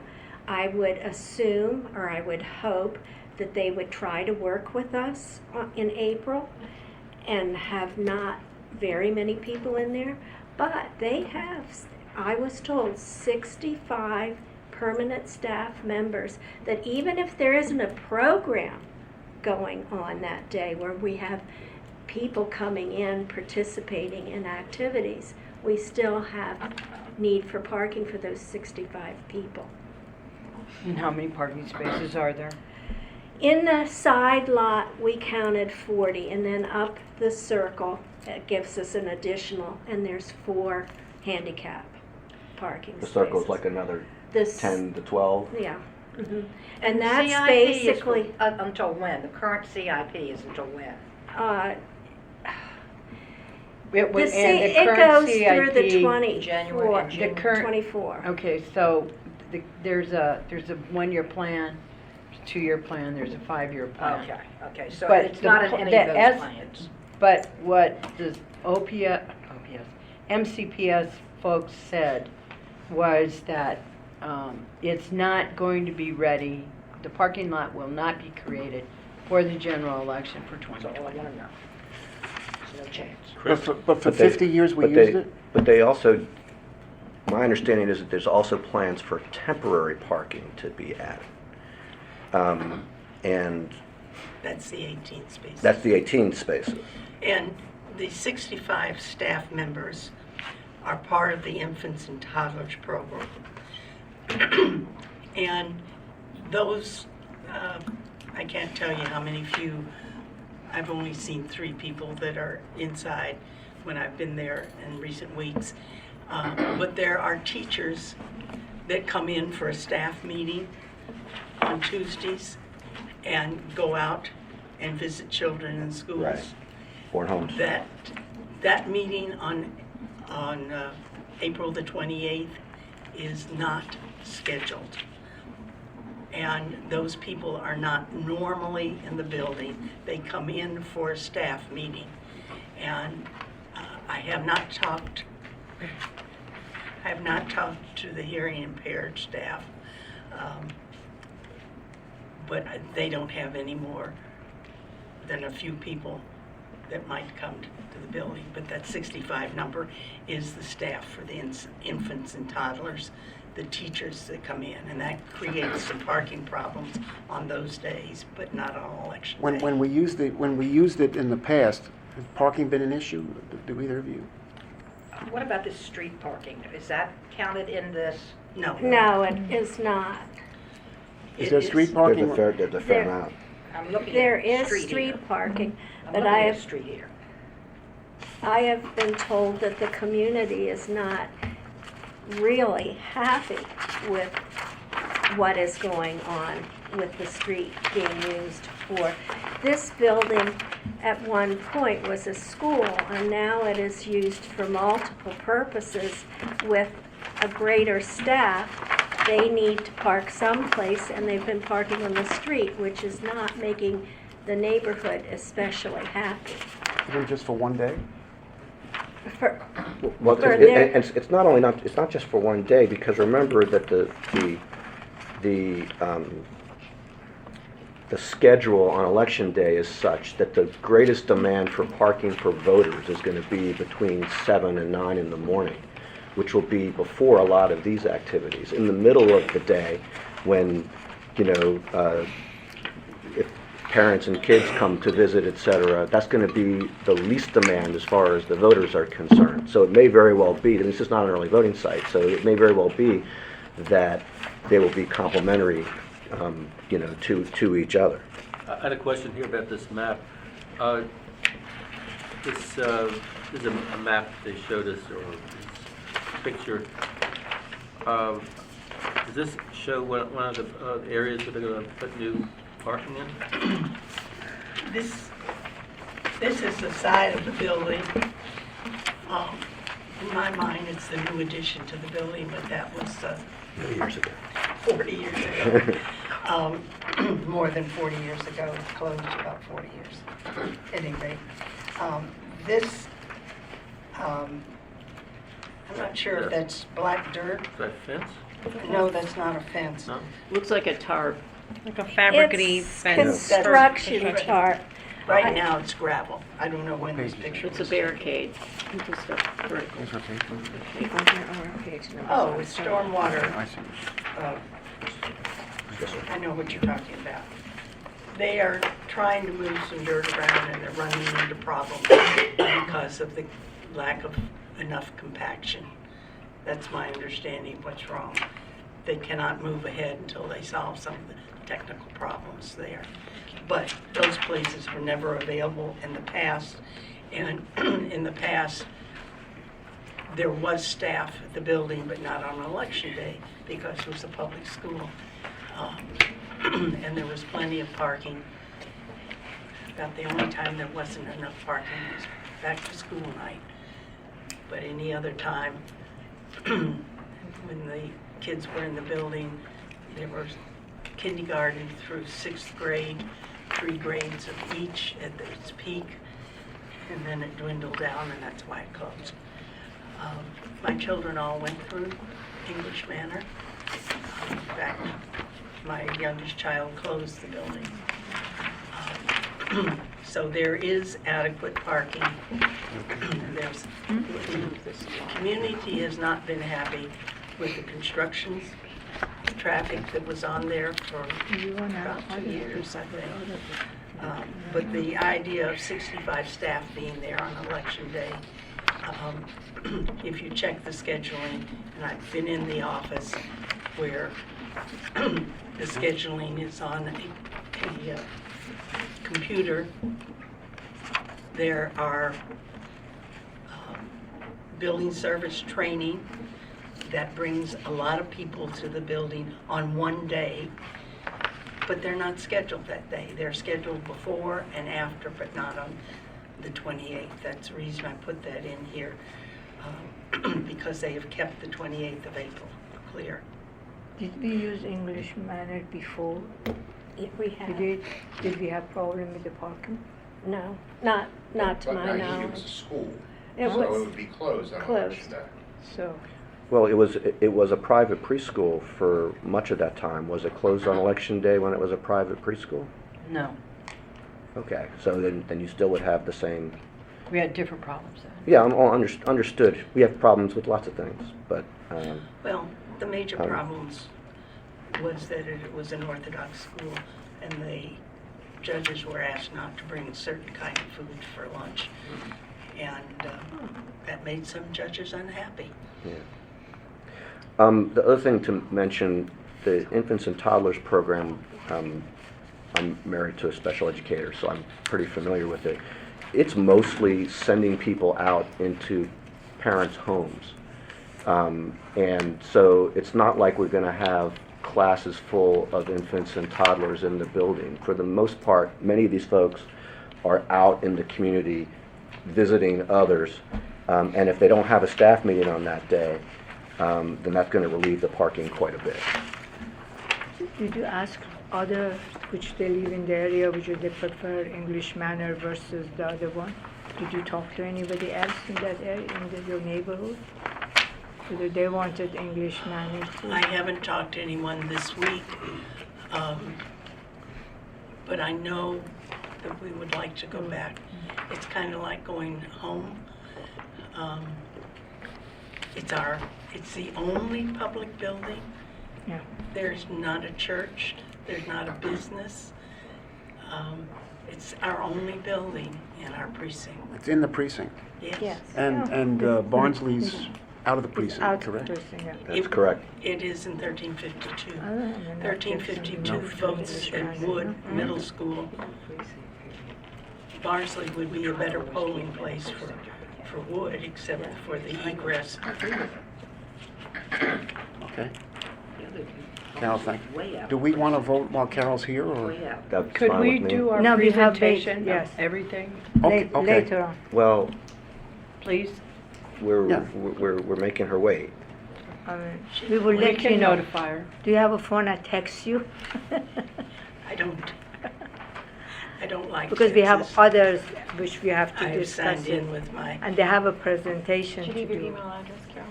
I would assume, or I would hope, that they would try to work with us in April and have not very many people in there. But they have, I was told, 65 permanent staff members that even if there isn't a program going on that day where we have people coming in participating in activities, we still have need for parking for those 65 people. And how many parking spaces are there? In the side lot, we counted 40, and then up the circle, it gives us an additional, and there's 4 handicap parking The spaces. circle's like another This- 10 to 12. Yeah. And that's CIP basically, is until when? The current CIP is until when? It the was, C- and the it current goes through the CIP 24, January and June. The current- 24. Okay, so there's a 1-year plan, 2-year plan, there's a 5-year plan. Okay, so But it's the not in pl- any the of those S- plans. But what the MCPS folks said was that it's not going to be ready, the parking lot will not be created for the general election for That's all I 2020. want to know. There's no chance. But for But they- 50 years we but they- used it? But they also, my understanding is that there's also plans for temporary parking to be added. And That's the 18 spaces. that's the 18 spaces. And the 65 staff members are part of the infants and toddlers program. And those, I can't tell you how many few, I've only seen 3 people that are inside when I've been there in recent weeks. But there are teachers that come in for a staff meeting on Tuesdays and go out and visit children in schools. Right. Born homes. That meeting on April the 28th is not scheduled. And those people are not normally in the building. They come in for a staff meeting. And I have not talked to the hearing impaired staff, but they don't have any more than a few people that might come to the building. But that 65 number is the staff for the infants and toddlers, the teachers that come in, and that creates some parking problems on those days, but not on election day. When we used it in the past, has parking been an issue? Do either of you? What about this street parking? Is that counted in this? No. No, it is not. Is It there is- street parking? There's a fair There- amount. I'm looking There at is street street here. parking, I'm but looking I at have street here. I have been told that the community is not really happy with what is going on with the street being used for. This building at one point was a school, and now it is used for multiple purposes with a greater staff. They need to park someplace, and they've been parking on the street, which is not making the neighborhood especially happy. Even just for one day? For- Well, For their- it's not just for one day, because remember that the schedule on election day is such that the greatest demand for parking for voters is going to be between 7 and 9 in the morning, which will be before a lot of these activities. In the middle of the day, when, if parents and kids come to visit, et cetera, that's going to be the least demand as far as the voters are concerned. So it may very well be, and this is not an early voting site, so it may very well be that they will be complementary, to each other. I had a question here about this map. This is a map they showed us, or this picture. Does this show one of the areas where they're going to put new parking in? This is the side of the building. In my mind, it's the new addition to the building, but that was Years ago. 40 years ago. More than 40 years ago, close to about 40 years, at any rate. This I'm not sure if that's black dirt. Is that fence? No, that's not a fence. No? Looks like a tarp. Like a fabric-y It's fence. construction chart. Right now, it's gravel. I don't know when this picture It's a was taken. barricade. It's just a vertical. Oh, it's stormwater. I see. I know what you're talking about. They are trying to move some dirt around and they're running into problems because of the lack of enough compaction. That's my understanding of what's wrong. They cannot move ahead until they solve some of the technical problems there. But those places were never available in the past. And in the past, there was staff at the building, but not on election day because it was a public school. And there was plenty of parking. About the only time there wasn't enough parking was back to school night. But any other time, when the kids were in the building, there was kindergarten through 6th grade, 3 grades of each at its peak, and then it dwindled down, and that's why it closed. My children all went through English Manor. In fact, my youngest child closed the building. So there is adequate parking. There's, the community has not been happy with the construction traffic that was on there for about 2 years, I think. But the idea of 65 staff being there on election day, if you check the scheduling, and I've been in the office where the scheduling is on a computer, there are building service training that brings a lot of people to the building on one day, but they're not scheduled that day. They're scheduled before and after, but not on the 28th. That's the reason I put that in here, because they have kept the 28th of April clear. Did we use English Manor before? Yeah, we have. Did we have problem with the parking? No, not to my But I think it was knowledge. a school, It so it was would be closed on closed. election day. So, Well, it was a private preschool for much of that time. Was it closed on election day when it was a private preschool? No, Okay, so then you still would have the same. we had different problems then. Yeah, I'm all understood. We have problems with lots of things, but Well, the major Um, problems was that it was an Orthodox school, and the judges were asked not to bring a certain kind of food for lunch, and that made some judges unhappy. yeah. The other thing to mention, the infants and toddlers program. I'm married to a special educator, so I'm pretty familiar with it. It's mostly sending people out into parents' homes. And so it's not like we're going to have classes full of infants and toddlers in the building. For the most part, many of these folks are out in the community visiting others. And if they don't have a staff meeting on that day, then that's going to relieve the parking quite a bit. did you ask other, which they live in the area, which they prefer English Manor versus the other one? Did you talk to anybody else in that area, in your neighborhood? Whether they wanted English Manor too? I haven't talked to anyone this week, but I know that we would like to go back. It's kind of like going home. It's the only public building. Yeah. There's not a church, there's not a business. It's our only building in our precinct. It's in the precinct. Yes. And Barnsley's out of the It's precinct, out correct? of person, yeah. That's correct. It is in 1352. I don't know, 1352 votes at Wood Middle School. Barnsley would be a better polling place for Wood, except for the egress. Okay. Carol, thank you. Do we want to vote while Carol's here, or? That's Could fine we with me. do our No, we have presentation yes. of everything, Okay, okay. Later on. Well, please? Yeah. we're making her wait. I mean, we will We let you can know. notify her. Do you have a phone I text you? I don't don't like Because we have Texas. others which we have to I've discuss signed it. in with my, And they have a presentation Should to you give do. your email address, Carol,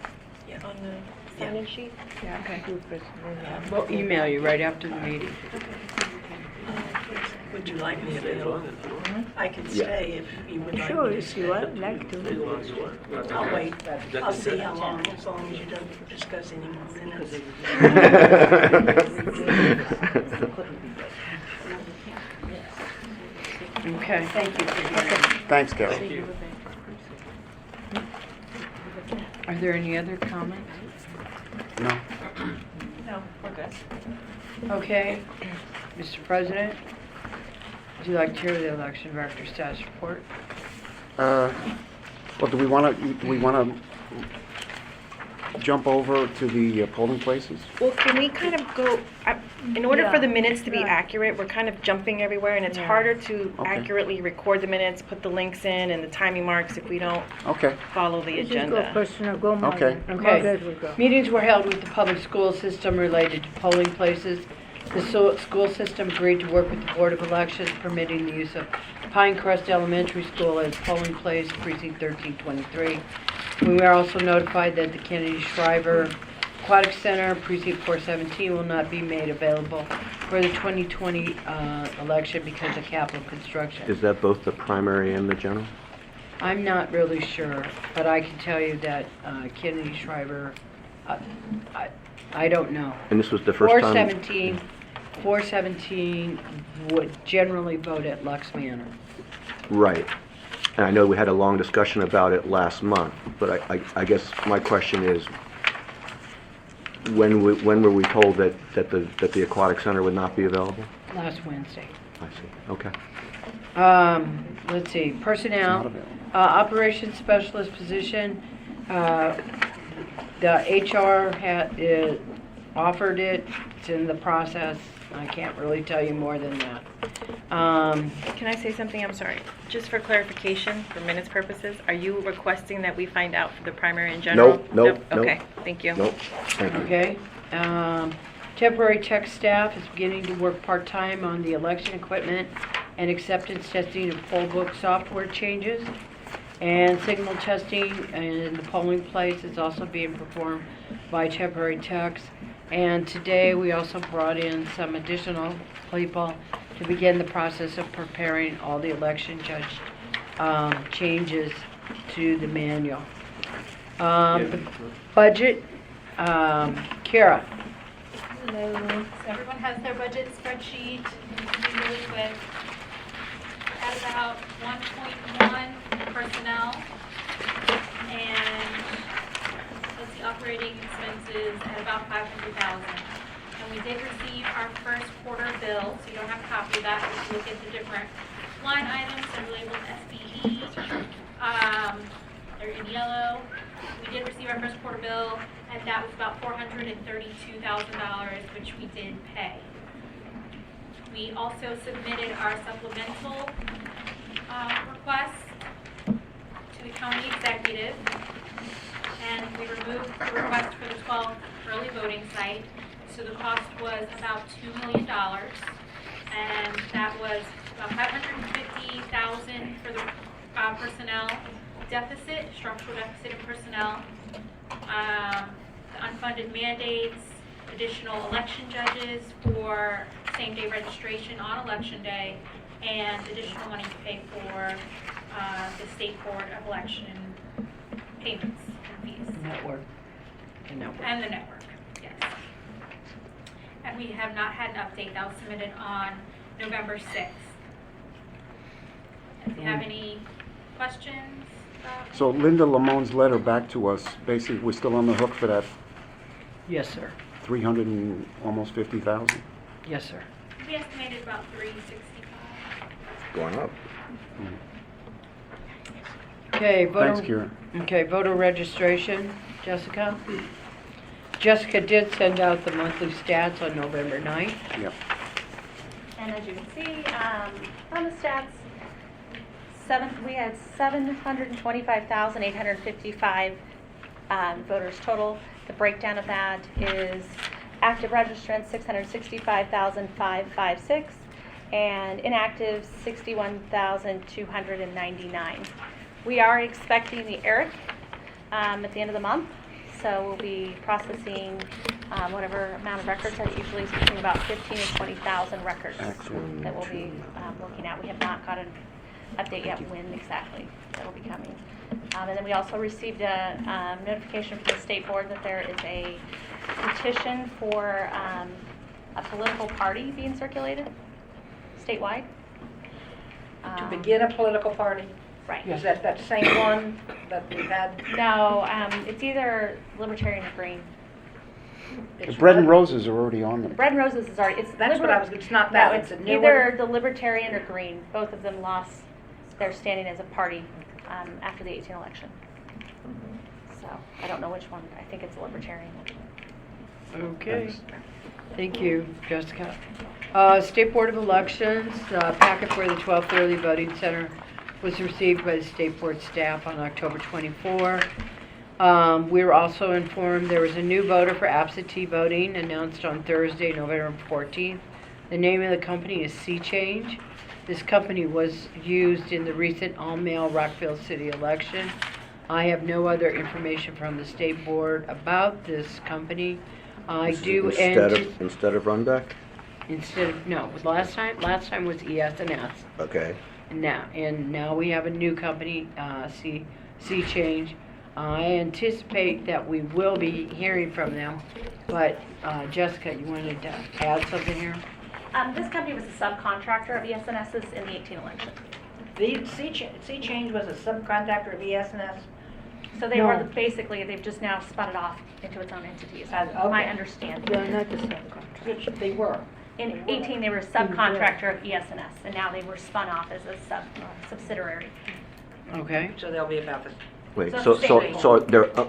yeah. on the Yeah. sign-in sheet? Yeah, do a presentation. We'll email you right after the meeting. Would you like me available? I can stay if you would like Sure, me to if stay. you would like to. I'll wait. I'll see how long, as long as you don't discuss any more minutes. Okay. Thank you. Thanks, Carol. Are there any other comments? No? No, we're good. Okay. Mr. President, would you like to hear the election director status report? Well, do we want to jump over to the polling places? Well, can we kind of go, in order for Yeah, the minutes to be yeah. accurate, we're kind of jumping everywhere, and it's harder to Okay. accurately record the minutes, put the links in and the timing marks if we don't Okay. follow the You just go agenda. personal, go Margaret. Okay. Okay. Margaret will go. Meetings were held with the public school system related to polling places. The school system agreed to work with the Board of Elections, permitting the use of Pinecrest Elementary School as polling place, precinct 1323. We were also notified that the Kennedy Shriver Aquatic Center, precinct 417, will not be made available for the 2020 election because of capital construction. Is that both the primary and the general? I'm not really sure, but I can tell you that Kennedy Shriver, I don't know. And this was the first time? 417 would generally vote at Lux Manor. Right. And I know we had a long discussion about it last month, but I guess my question is, when were we told that the aquatic center would not be available? Last Wednesday. I see. Okay. Let's see, It's personnel, not available. operations specialist position, the HR had offered it, it's in the process. I can't really tell you more than that. Can I say something? I'm sorry. Just for clarification, for minutes purposes, are you requesting that we find out for the primary in general? Nope. Okay, thank you. Nope. Thank you. Okay. Temporary tech staff is beginning to work part-time on the election equipment and acceptance testing of poll book software changes. And signal testing in the polling place is also being performed by temporary techs. And today, we also brought in some additional people to begin the process of preparing all the election judge changes to the manual. The budget, Kara. Hello. So everyone has their budget spreadsheet. It's gonna be really quick. At about 1.1 personnel and let's see, operating expenses at about 500,000. And we did receive our first quarter bill, so you don't have a copy of that. If you look at the different line items, they're labeled SBE. They're in yellow. We did receive our first quarter bill, and that was about $432,000, which we did pay. We also submitted our supplemental request to the county executive, and we removed the request for the 12 early voting site. So the cost was about $2 million, and that was about $550,000 for the personnel deficit, structural deficit in personnel, the unfunded mandates, additional election judges for same-day registration on election day, and additional money to pay for the State Board of Election payments and fees. Network. The network. And the network, yes. And we have not had an update. That was submitted on November 6th. If you have any questions about So Linda Lamone's letter back to us, basically, we're still on the hook for that Yes, sir. 300 and almost 50,000? Yes, sir. we estimated about 365. Going up. Okay, voter. Thanks, Kira. Okay, voter registration, Jessica. Jessica did send out the monthly stats on November 9th. Yep. And as you can see, on the stats, we had 725,855 voters total. The breakdown of that is active registrants, 665,556, and inactive 61,299. We are expecting the ERIC at the end of the month, so we'll be processing whatever amount of records. That usually is between about 15 and 20,000 records Excellent. that we'll be looking at. We have not got an update yet when exactly that will be coming. And then we also received a notification from the state board that there is a petition for a political party being circulated statewide. To begin a political party? Right. Is that same one that we've had? No, it's either Libertarian or Green. The Bread and Roses are already on them. Bread and Roses is already, it's. That's what I was, it's not No, that, it's it's a new either one? the Libertarian or Green. Both of them lost their standing as a party after the 2018 election. So I don't know which one. I think it's the Libertarian. Okay. Thank you, Jessica. State Board of Elections, packet for the 12th Early Voting Center was received by the State Board staff on October 24. We were also informed there was a new voter for absentee voting announced on Thursday, November 14th. The name of the company is Sea Change. This company was used in the recent all-male Rockville City election. I have no other information from the State Board about this company. I do Instead of Runback? no, last time was ES&S. Okay. Now we have a new company, Sea Change. I anticipate that we will be hearing from them, but Jessica, you wanted to add something here? This company was a subcontractor of ES&S's in the 2018 election. The Sea Change was a subcontractor of ES&S? So they No. were basically, they've just now spun it off into its own entity, is Okay. my understanding. They're not the subcontract. Which they were. In 18, they were a subcontractor of ES&S, and now they were spun off as a subsidiary. Okay. So they'll be about the, Wait, So so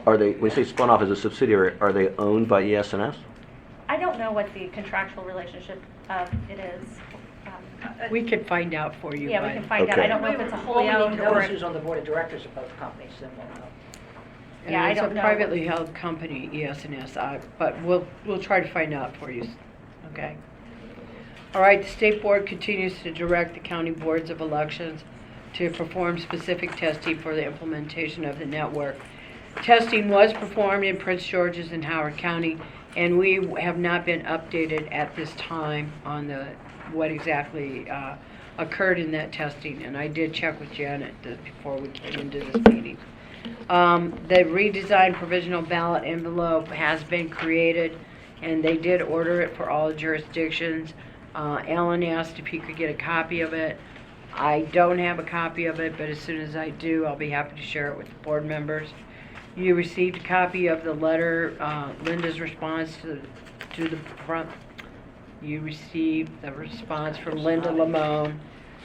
are they, when you say spun off as a subsidiary, are they owned by ES&S? I don't know what the contractual relationship of it is. We can find out for you. Yeah, we but- can find out. I don't know if it's a wholly All we owned need to know or. is who's on the board of directors of both companies, then we'll know. Yeah, I It's don't a know. privately held company, ES&S, but we'll try to find out for you, okay? All right, the State Board continues to direct the county boards of elections to perform specific testing for the implementation of the network. Testing was performed in Prince George's and Howard County, and we have not been updated at this time on what exactly occurred in that testing, and I did check with Janet before we came into this meeting. The redesigned provisional ballot envelope has been created, and they did order it for all jurisdictions. Alan asked if he could get a copy of it. I don't have a copy of it, but as soon as I do, I'll be happy to share it with the board members. You received a copy of the letter, Linda's response to the front. You received the response from Linda Lamone,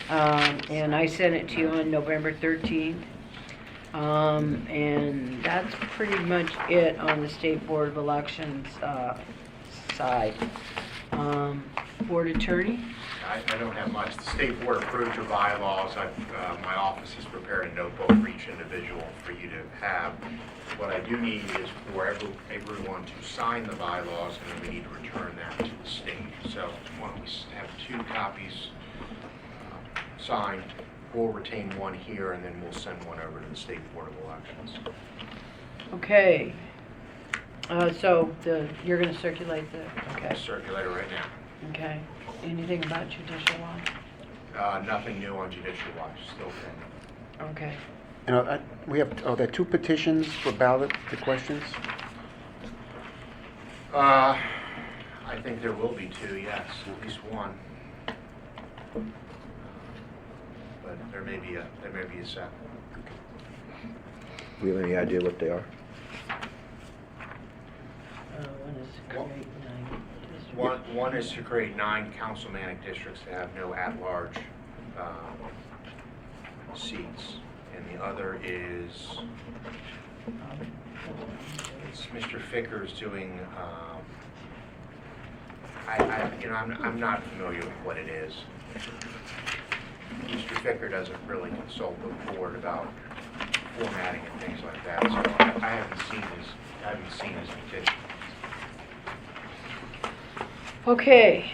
and I sent it to you on November 13th. And that's pretty much it on the State Board of Elections side. Board Attorney? I don't have much. The state board approved your bylaws. My office has prepared a notebook for each individual for you to have. What I do need is for everyone to sign the bylaws, and then we need to return that to the state. So why don't we have 2 copies signed. We'll retain one here, and then we'll send one over to the State Board of Elections. Okay. So you're going to circulate okay. I'll circulate it right now. Okay. Anything about judicial watch? Nothing new on judicial watch, still pending. Okay. We have, there are 2 petitions for ballot, the questions? I think there will be 2, yes, at least one. But there may be a second. Do you have any idea what they are? One is to create 9 One is to create 9 councilmanic districts to have no at-large seats, and the other is it's Mr. Ficker's doing. I'm not familiar with what it is. Mr. Ficker doesn't really consult the board about formatting and things like that, so I haven't seen his petition. Okay.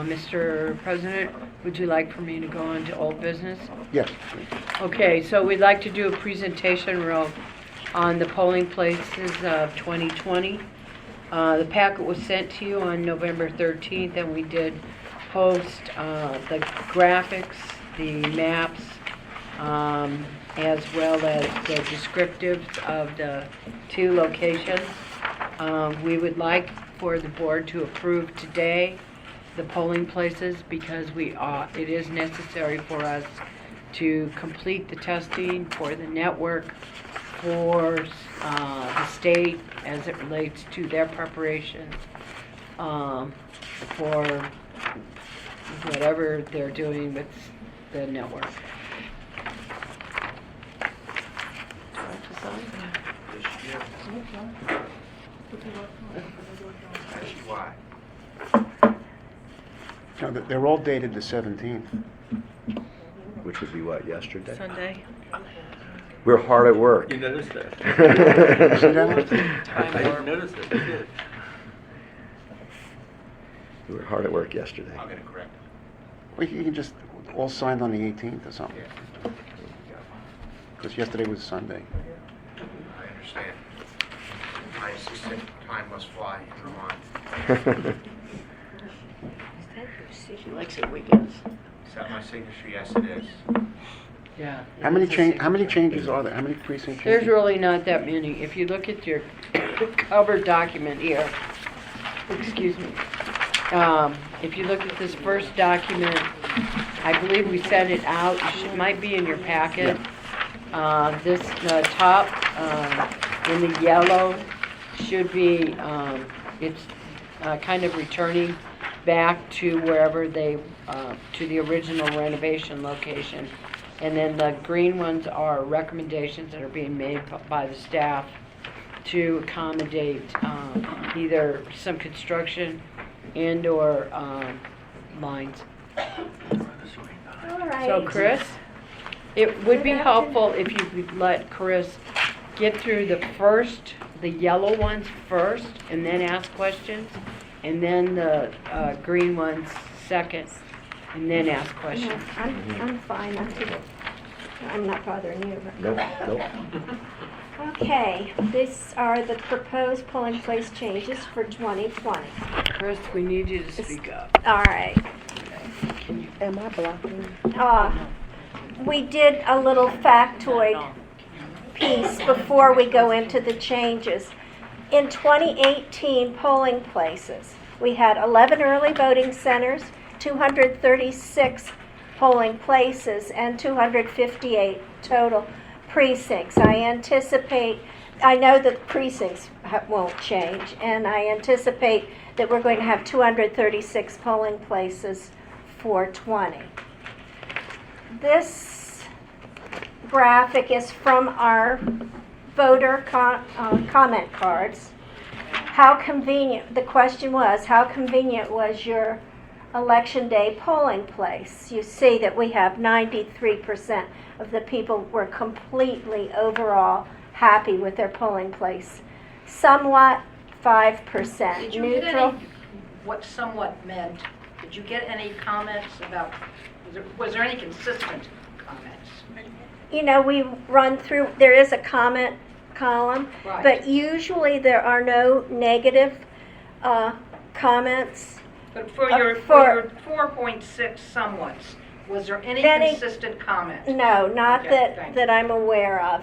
Mr. President, would you like for me to go on to old business? Yes. Okay, so we'd like to do a presentation on the polling places of 2020. The packet was sent to you on November 13th, and we did post the graphics, the maps, as well as the descriptives of the 2 locations. We would like for the board to approve today the polling places because it is necessary for us to complete the testing for the network, for the state as it relates to their preparations, for whatever they're doing with the network. Actually, why? No, they're all dated the 17th. Which would be what, yesterday? Sunday. We're hard at work. You noticed that? See that? I didn't notice it. You did. We were hard at work yesterday. I'm going to correct it. Well, you can just all signed on the 18th or something. Yeah. Because yesterday was Sunday. I understand. My assistant, time must fly in her mind. She likes her weekends. Is that my signature? Yes, it is. Yeah. How many changes are there? How many precinct There's changes? really not that many. If you look at your cover document here, excuse me, if you look at this first document, I believe we sent it out. It might be in your packet. This top in the yellow should be, it's kind of returning back to wherever to the original renovation location. And then the green ones are recommendations that are being made by the staff to accommodate either some construction and/or lines. All right. So Chris, it would be helpful if you could let Chris get through the yellow ones first, and then ask questions, and then the green ones second, and then ask No, questions. I'm fine. I'm not bothering you. Nope, nope. Okay, these are the proposed polling place changes for 2020. Chris, we need you to speak up. All right. Am I blocking? We did a little factoid piece before we go into the changes. In 2018 polling places, we had 11 early voting centers, 236 polling places, and 258 total precincts. I know that precincts won't change, and I anticipate that we're going to have 236 polling places for 20. This graphic is from our voter comment cards. How convenient, the question was, how convenient was your election day polling place? You see that we have 93% of the people were completely overall happy with their polling place. Somewhat 5% Did you neutral. get any, what somewhat meant, did you get any comments about, was there any consistent comments? You know, we run through, there is a comment column, Right. but usually there are no negative comments. But for Uh, your for- 4.6 somewhats, was there any Any- consistent comment? No, not Okay, thank that I'm aware of.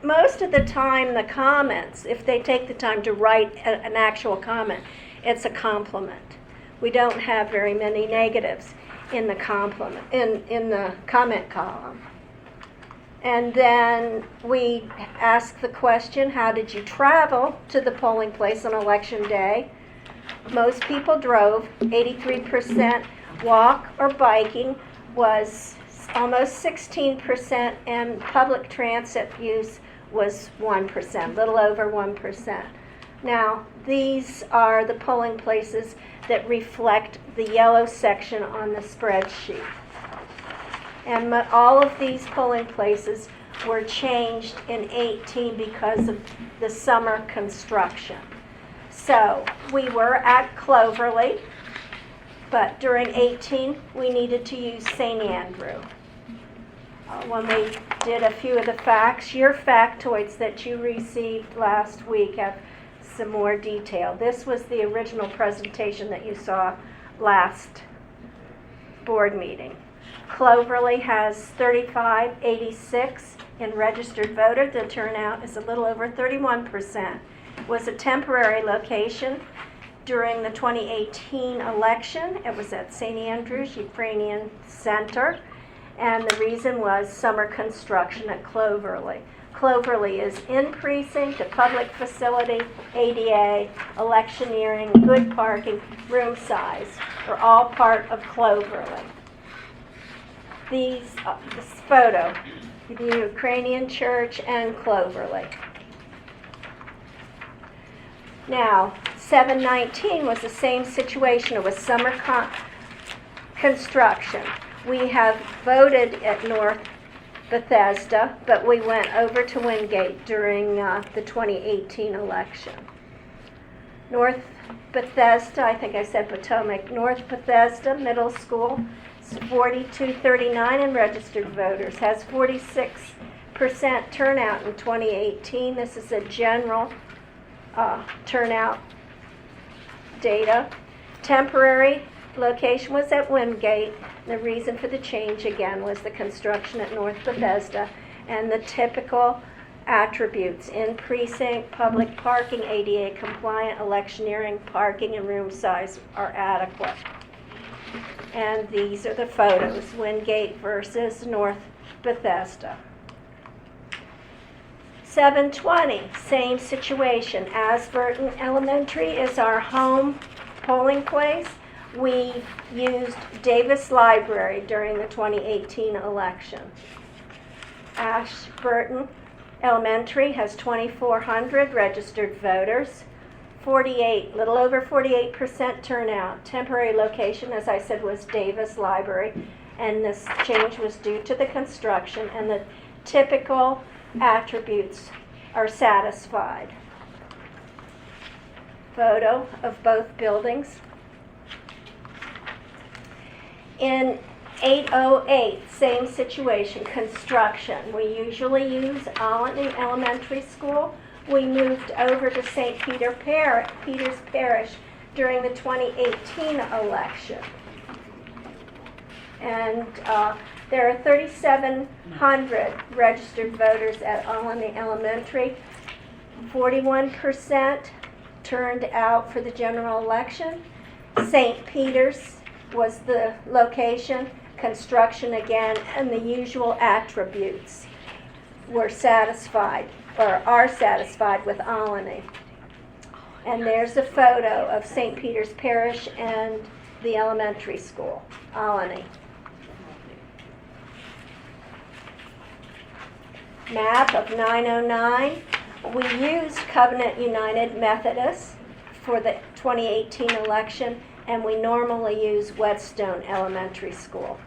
Most of the time, the comments, if they take the time to write an actual comment, it's a compliment. We don't have very many negatives in the compliment, in the comment column. And then we ask the question, how did you travel to the polling place on election day? Most people drove, 83% walk or biking was almost 16%, and public transit use was 1%, little over 1%. Now, these are the polling places that reflect the yellow section on the spreadsheet. And all of these polling places were changed in 18 because of the summer construction. So we were at Cloverly, But during 18, we needed to use St. Andrew. When we did a few of the facts, your factoids that you received last week have some more detail. This was the original presentation that you saw last board meeting. Cloverly has 3586 in registered voter. The turnout is a little over 31%. It was a temporary location during the 2018 election. It was at St. Andrews Ukrainian Center, and the reason was summer construction at Cloverly. Cloverly is in precinct, a public facility, ADA, electioneering, good parking, room size are all part of Cloverly. This photo, the Ukrainian church and Cloverly. Now, 719 was the same situation. It was summer construction. We have voted at North Bethesda, but we went over to Wingate during the 2018 election. North Bethesda, I think I said Potomac, North Bethesda Middle School, 4239 in registered voters, has 46% turnout in 2018. This is a general turnout data. Temporary location was at Wingate. The reason for the change again was the construction at North Bethesda and the typical attributes in precinct, public parking, ADA compliant, electioneering, parking and room size are adequate. And these are the photos, Wingate versus North Bethesda. 720, same situation. Asburton Elementary is our home polling place. We used Davis Library during the 2018 election. Ashburton Elementary has 2,400 registered voters, little over 48% turnout. Temporary location, as I said, was Davis Library, and this change was due to the construction, and the typical attributes are satisfied. Photo of both buildings. In 808, same situation, construction. We usually use Allen Elementary School. We moved over to St. Peter's Parish during the 2018 election. And there are 3,700 registered voters at Allen Elementary. 41% turned out for the general election. St. Peter's was the location, construction again, and the usual attributes were satisfied, or are satisfied with Alany. And there's a photo of St. Peter's Parish and the elementary school, Alany. Map of 909. We used Covenant United Methodist for the 2018 election, and we normally use Whetstone Elementary School.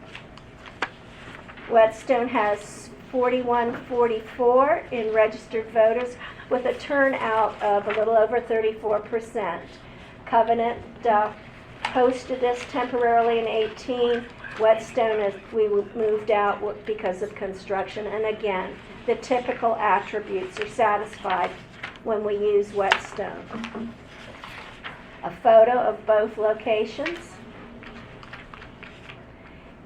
Whetstone has 4144 in registered voters with a turnout of a little over 34%. Covenant hosted us temporarily in 18. Whetstone, as we moved out because of construction, and again, the typical attributes are satisfied when we use Whetstone. A photo of both locations.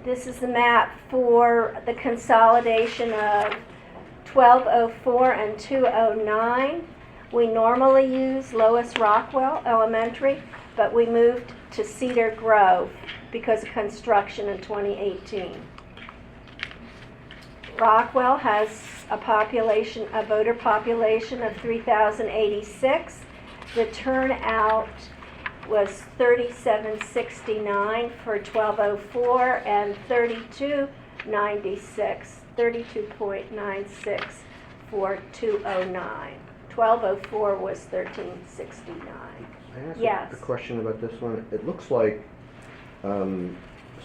This is the map for the consolidation of 1204 and 209. We normally use Lois Rockwell Elementary, but we moved to Cedar Grove because of construction in 2018. Rockwell has a voter population of 3,086. The turnout was 3769 for 1204 and 32.96 for 209. 1204 was 1369. I ask Yes. a question about this one. It looks like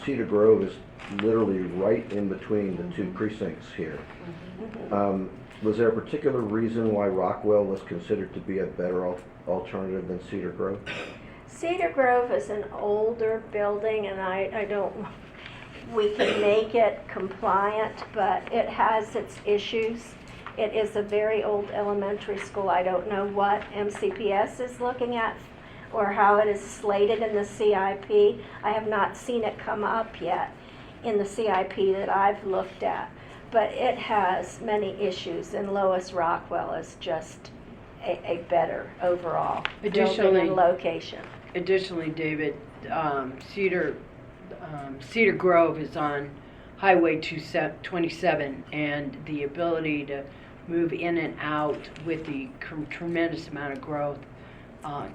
Cedar Grove is literally right in between the two precincts here. Was there a particular reason why Rockwell was considered to be a better alternative than Cedar Grove? Cedar Grove is an older building, and I don't, we can make it compliant, but it has its issues. It is a very old elementary school. I don't know what MCPS is looking at or how it is slated in the CIP. I have not seen it come up yet in the CIP that I've looked at. But it has many issues, and Lois Rockwell is just a better overall building Additionally- and location. Additionally, David, Cedar Grove is on Highway 27, and the ability to move in and out with the tremendous amount of growth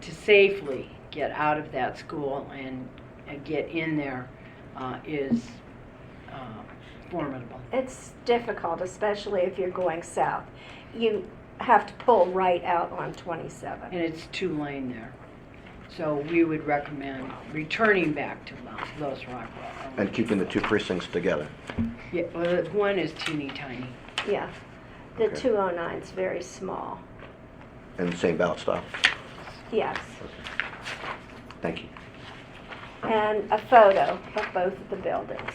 to safely get out of that school and get in there is formidable. It's difficult, especially if you're going south. You have to pull right out on 27. And it's 2-lane there. So we would recommend returning back to Lois Rockwell. And keeping the two precincts together. Yeah, well, one is teeny tiny. Yeah, the Okay. 209 is very small. And the same ballot style. Yes, Thank you. and a photo of both of the buildings.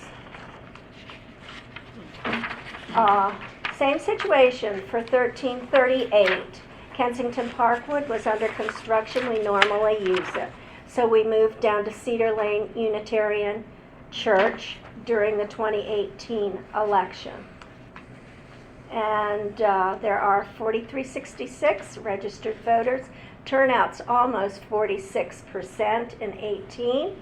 Same situation for 1338. Kensington Parkwood was under construction. We normally use it. So we moved down to Cedar Lane Unitarian Church during the 2018 election. And there are 4,366 registered voters. Turnout's almost 46% in 18.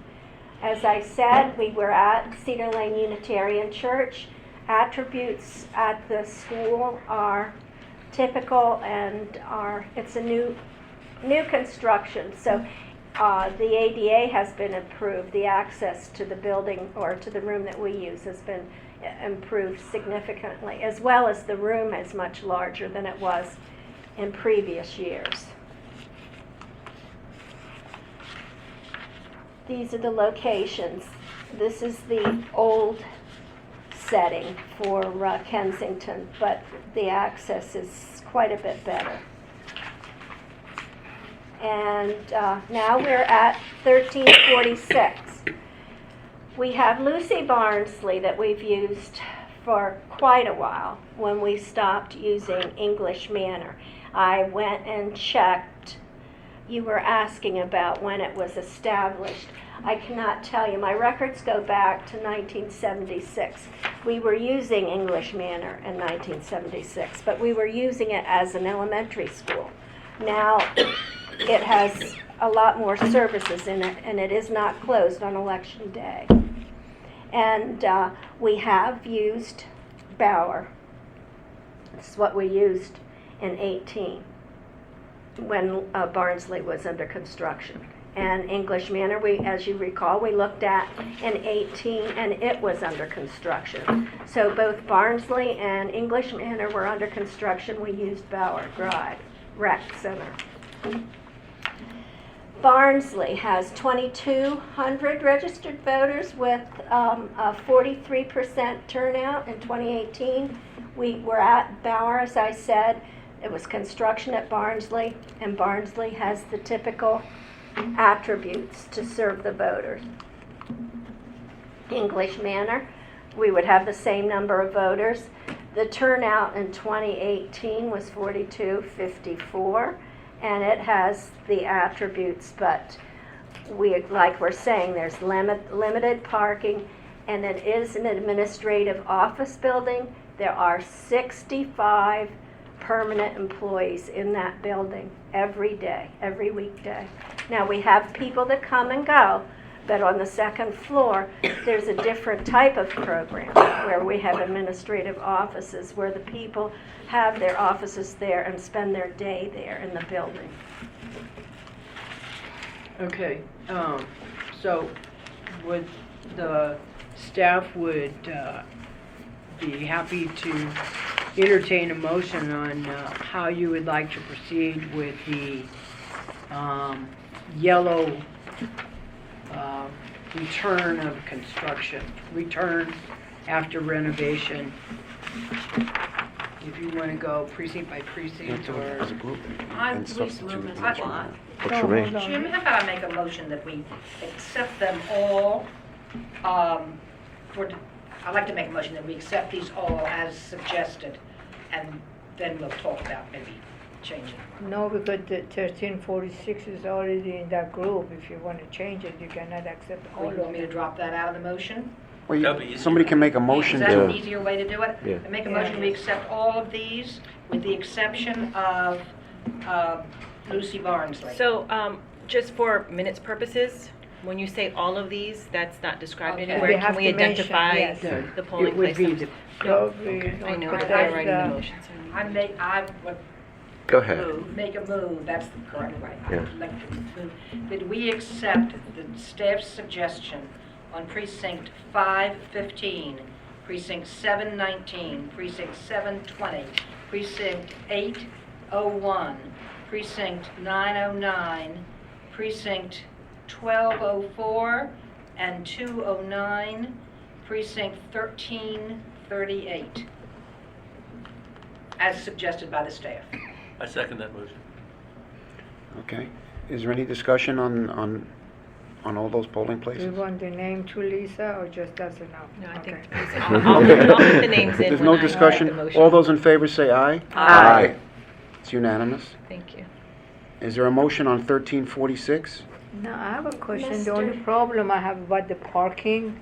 As I said, we were at Cedar Lane Unitarian Church. Attributes at the school are typical and it's a new construction. So the ADA has been improved. The access to the building or to the room that we use has been improved significantly, as well as the room is much larger than it was in previous years. These are the locations. This is the old setting for Kensington, but the access is quite a bit better. And now we're at 1346. We have Lucy Barnsley that we've used for quite a while when we stopped using English Manor. I went and checked. You were asking about when it was established. I cannot tell you. My records go back to 1976. We were using English Manor in 1976, but we were using it as an elementary school. Now it has a lot more services in it, and it is not closed on election day. And we have used Bauer. This is what we used in 18 when Barnsley was under construction. And English Manor, as you recall, we looked at in 18 and it was under construction. So both Barnsley and English Manor were under construction. We used Bauer Drive Rec Center. Barnsley has 2,200 registered voters with a 43% turnout in 2018. We were at Bauer, as I said. It was construction at Barnsley, and Barnsley has the typical attributes to serve the voters. English Manor, we would have the same number of voters. The turnout in 2018 was 4254, and it has the attributes, but like we're saying, there's limited parking, and it is an administrative office building. There are 65 permanent employees in that building every day, every weekday. Now, we have people that come and go, but on the second floor, there's a different type of program where we have administrative offices where the people have their offices there and spend their day there in the building. Okay, so would the staff would be happy to entertain a motion on how you would like to proceed with the yellow return of construction, return after renovation if you want to go precinct by precinct or. As a group. I'm- and substitute I- each one. Works for me. Hold on. Jim, how about I make a motion that we accept them all, I'd like to make a motion that we accept these all as suggested, and then we'll talk about maybe changing. No, because the 1346 is already in that group. If you want to change it, you cannot accept all Or of you want me to them. drop that out of the motion? Well, That'd be easier. somebody can make a Is motion that an to, easier way to do it? Yeah. I make a motion, we accept all of these with the exception of Lucy Barnsley. So, just for minutes purposes, when you say all of these, that's not described Okay. anywhere. We Can have we to mention, identify yes. the polling It would be places? the, So we okay. don't I know, put but that, they're writing the motion. I would Go ahead. make a move, that's the correct way. Yeah. I'd like to move that we accept the staff's suggestion on precinct 515, precinct 719, precinct 720, precinct 801, precinct 909, precinct 1204 and 209, precinct 1338, as suggested by the staff. I second that motion. okay. Is there any discussion on all those polling We places? want the name to Lisa, or just that's enough? No, I think, Okay. I'll put the names in There's when no I write the discussion? motion. All those in favor say aye. Aye. It's unanimous. Thank you. Is there a motion on 1346? Now, I have a question. The Mister- only problem I have about the parking,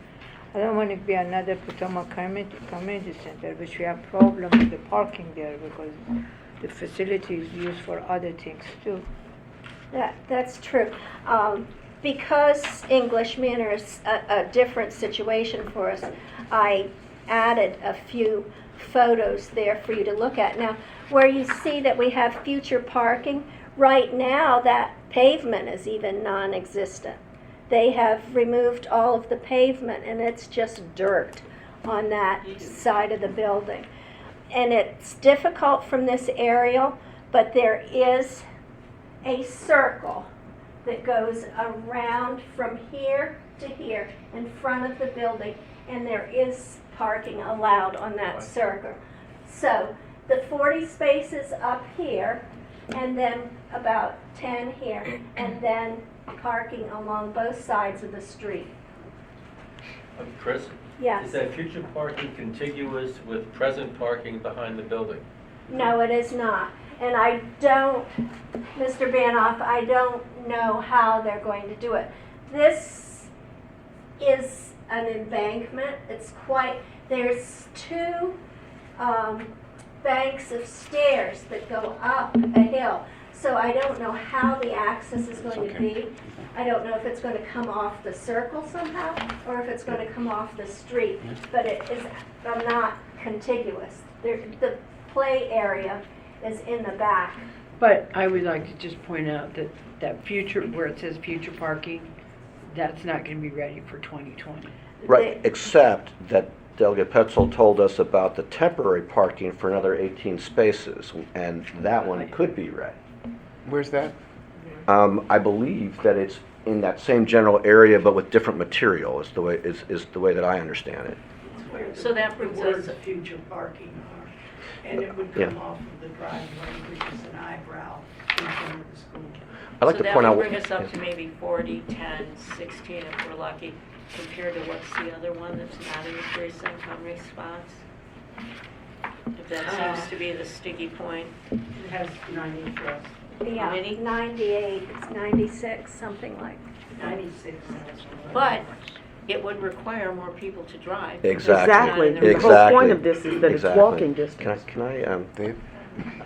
I don't want it to be another Potomac Community Center, which we have problem with the parking there because the facility is used for other things too. That's true. Because English Manor is a different situation for us, I added a few photos there for you to look at. Now, where you see that we have future parking, right now that pavement is even non-existent. They have removed all of the pavement and it's just dirt on that side of the building. And it's difficult from this aerial, but there is a circle that goes around from here to here in front of the building, and there is parking allowed on that circle. So the 40 spaces up here, and then about 10 here, and then parking along both sides of the street. Chris? Yes. Is that future parking contiguous with present parking behind the building? No, it is not. And I don't, Mr. Banoff, I don't know how they're going to do it. This is an embankment. It's quite, there's two banks of stairs that go up a hill. So I don't know how the access is going to be. I don't know if it's going to come off the circle somehow or if it's going to come off the street. But it is not contiguous. The play area is in the back. But I would like to just point out that that future, where it says future parking, that's not going to be ready for 2020. Right, except that Delegate Petzel told us about the temporary parking for another 18 spaces, and that one could be ready. Where's that? I believe that it's in that same general area, but with different material, is the way that I understand it. So that brings The us, words future parking are, and it would Yeah. come off of the driveway, which is an eyebrow in front of the school. I'd like so to that point out. would bring us up to maybe 40, 10, 16 if we're lucky, compared to what's the other one that's not in the precinct, how many spots? If that seems to be the sticky point. It has 94, Yeah, Many? 98, it's 96, something like. 96. But it would require more people to drive. because Exactly. it's not in the- Exactly. The whole point of this is that it's Exactly. walking distance. Can I, Dave?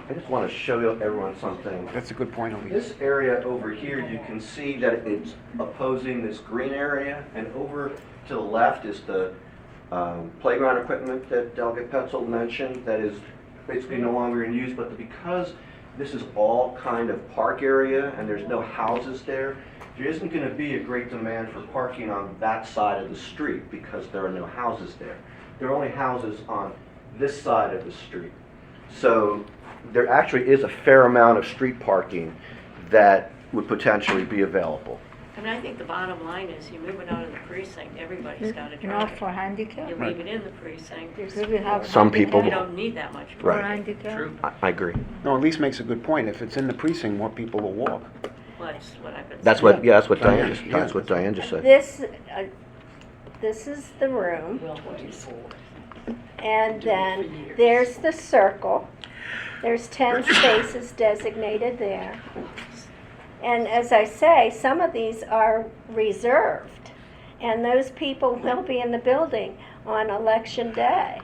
I just want to show you everyone something. That's a good point, Elise. This area over here, you can see that it's opposing this green area, and over to the left is the playground equipment that Delegate Petzel mentioned that is basically no longer in use, but because this is all kind of park area and there's no houses there, there isn't going to be a great demand for parking on that side of the street because there are no houses there. There are only houses on this side of the street. So there actually is a fair amount of street parking that would potentially be available. I mean, I think the bottom line is you move it out of the precinct, everybody's got to drive. Not it. for handicap? You leave it in the precinct, Because we have Some people- you handicap- don't need that much For Right. parking. handicap? True. I agree. No, Elise makes a good point. If it's in the precinct, more people will walk. Well, that's what I've been That's saying. what, yeah, that's what Diane, Diane just, that's what Diane just said. This is the room, and then there's the circle. There's 10 spaces designated there. And as I say, some of these are reserved, and those people will be in the building on election day.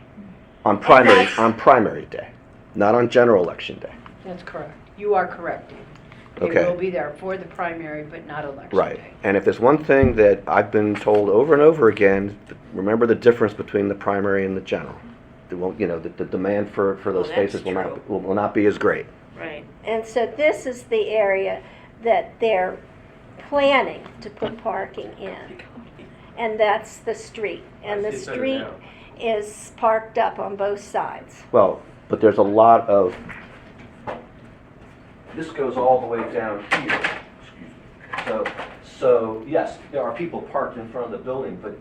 On primary, that's- on primary day, not on general election day. That's correct. You are correct, David. They Okay. will be there for the primary, but not election Right. day. And if there's one thing that I've been told over and over again, remember the difference between the primary and the general. It won't, you know, the demand for those that's spaces true. will not be as great. Right. And so this is the area that they're planning to put parking in. And that's the street. And I the see it better street now. is parked up on both sides. Well, but there's a lot of, this goes all the way down here. So yes, there are people parked in front of the building, but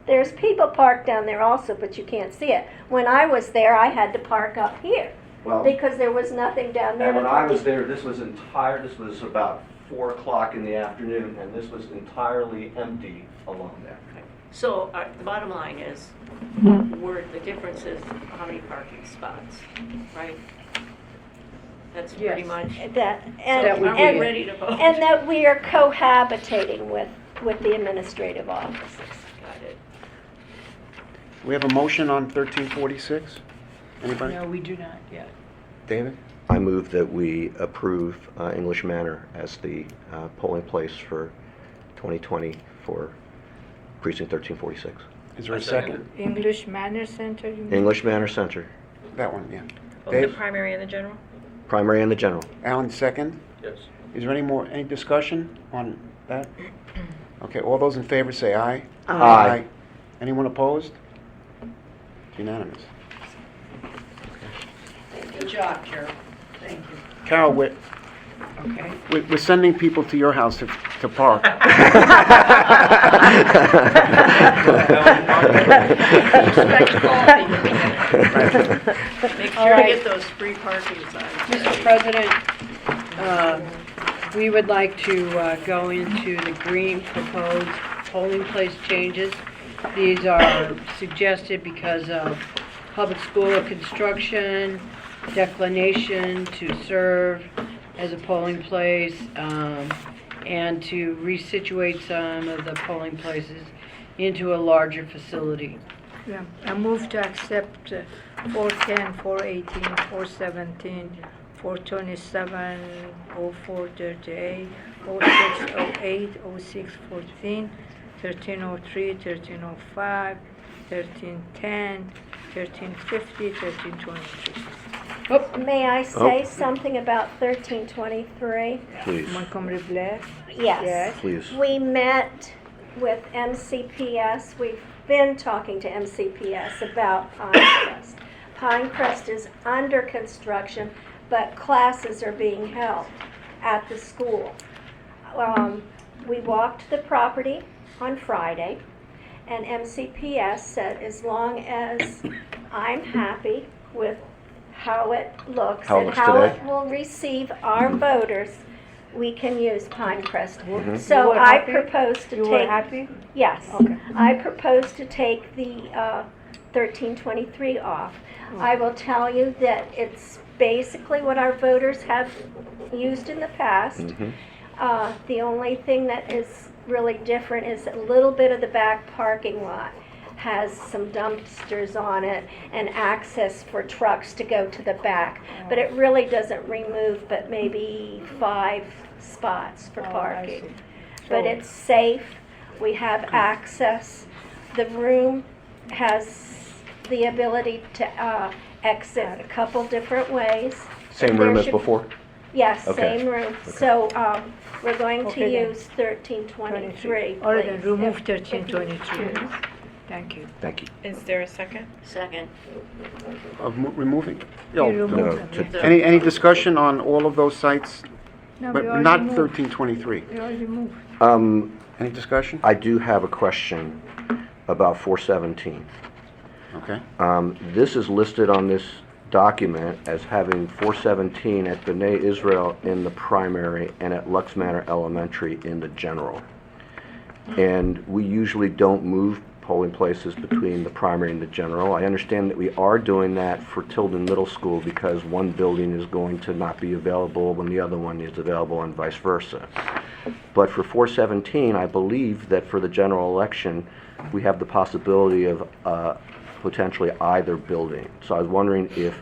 There's people parked down there also, but you can't see it. When I was there, I had to park up here well, because there was nothing down there. and to when I park. was there, this was about 4 o'clock in the afternoon, and this was entirely empty along there. So the bottom line is, the difference is how many parking spots, right? That's pretty Yes. much. That, That and, would Are be we it. ready to vote? and that we are cohabitating with the administrative offices. Got it. We have a motion on 1346? Anybody? No, we do not yet. David? I move that we approve English Manor as the polling place for 2020 for precinct 1346. Is there I a second second? English Manor Center, you mean? English Manor Center, That one, yeah. The Dave? primary and the general? primary and the general. Alan, second? Yes. Is there any discussion on that? Okay, all those in favor say aye. Aye. Anyone opposed? Unanimous. Good job, Carol. Thank you. Carol, we're Okay. sending people to your house to park. Expect coffee. Make All sure to right. get those free parking signs. Mr. President, we would like to go into the green proposed polling place changes. These are suggested because of public school construction, declination to serve as a polling place, and to resituate some of the polling places into a larger facility. Yeah, I move to accept 410, 418, 417, 427, 0438, 0608, 0614, 1303, 1305, 1310, 1350, 1323. May I say something about 1323? Please, Montgomery Blair? Yes. please. We met with MCPS. We've been talking to MCPS about Pinecrest. Pinecrest is under construction, but classes are being held at the school. We walked the property on Friday, and MCPS said as long as I'm happy with how it looks How it and looks how today. it will receive our voters, we can use Pinecrest. Mhm. So You were I happy? propose to You take. were happy? Yes. Okay. I propose to take the 1323 off. I will tell you that it's basically what our voters have used in the past. Mhm. The only thing that is really different is a little bit of the back parking lot has some dumpsters on it and access for trucks to go to the back. But it really doesn't remove but maybe 5 spots for Oh, I parking. see. But So- it's safe, we have access. The room has the ability to exit a couple different ways. Same There room as should- before? Yes, Okay. same room. So we're going to Okay, then. use 1323. All right, then please. remove If- 1323. Thank you. Thank you. Is there a second? Second. Of removing? You No. remove No, them, to- yeah. Any discussion on all of those sites No, but we already not moved. 1323. We already moved. Any discussion? I do have a question about 417. Okay. This is listed on this document as having 417 at B'nai Israel in the primary and at Lux Manor Elementary in the general. And we usually don't move polling places between the primary and the general. I understand that we are doing that for Tilden Middle School because one building is going to not be available when the other one is available and vice versa. But for 417, I believe that for the general election, we have the possibility of potentially either building. So I was wondering if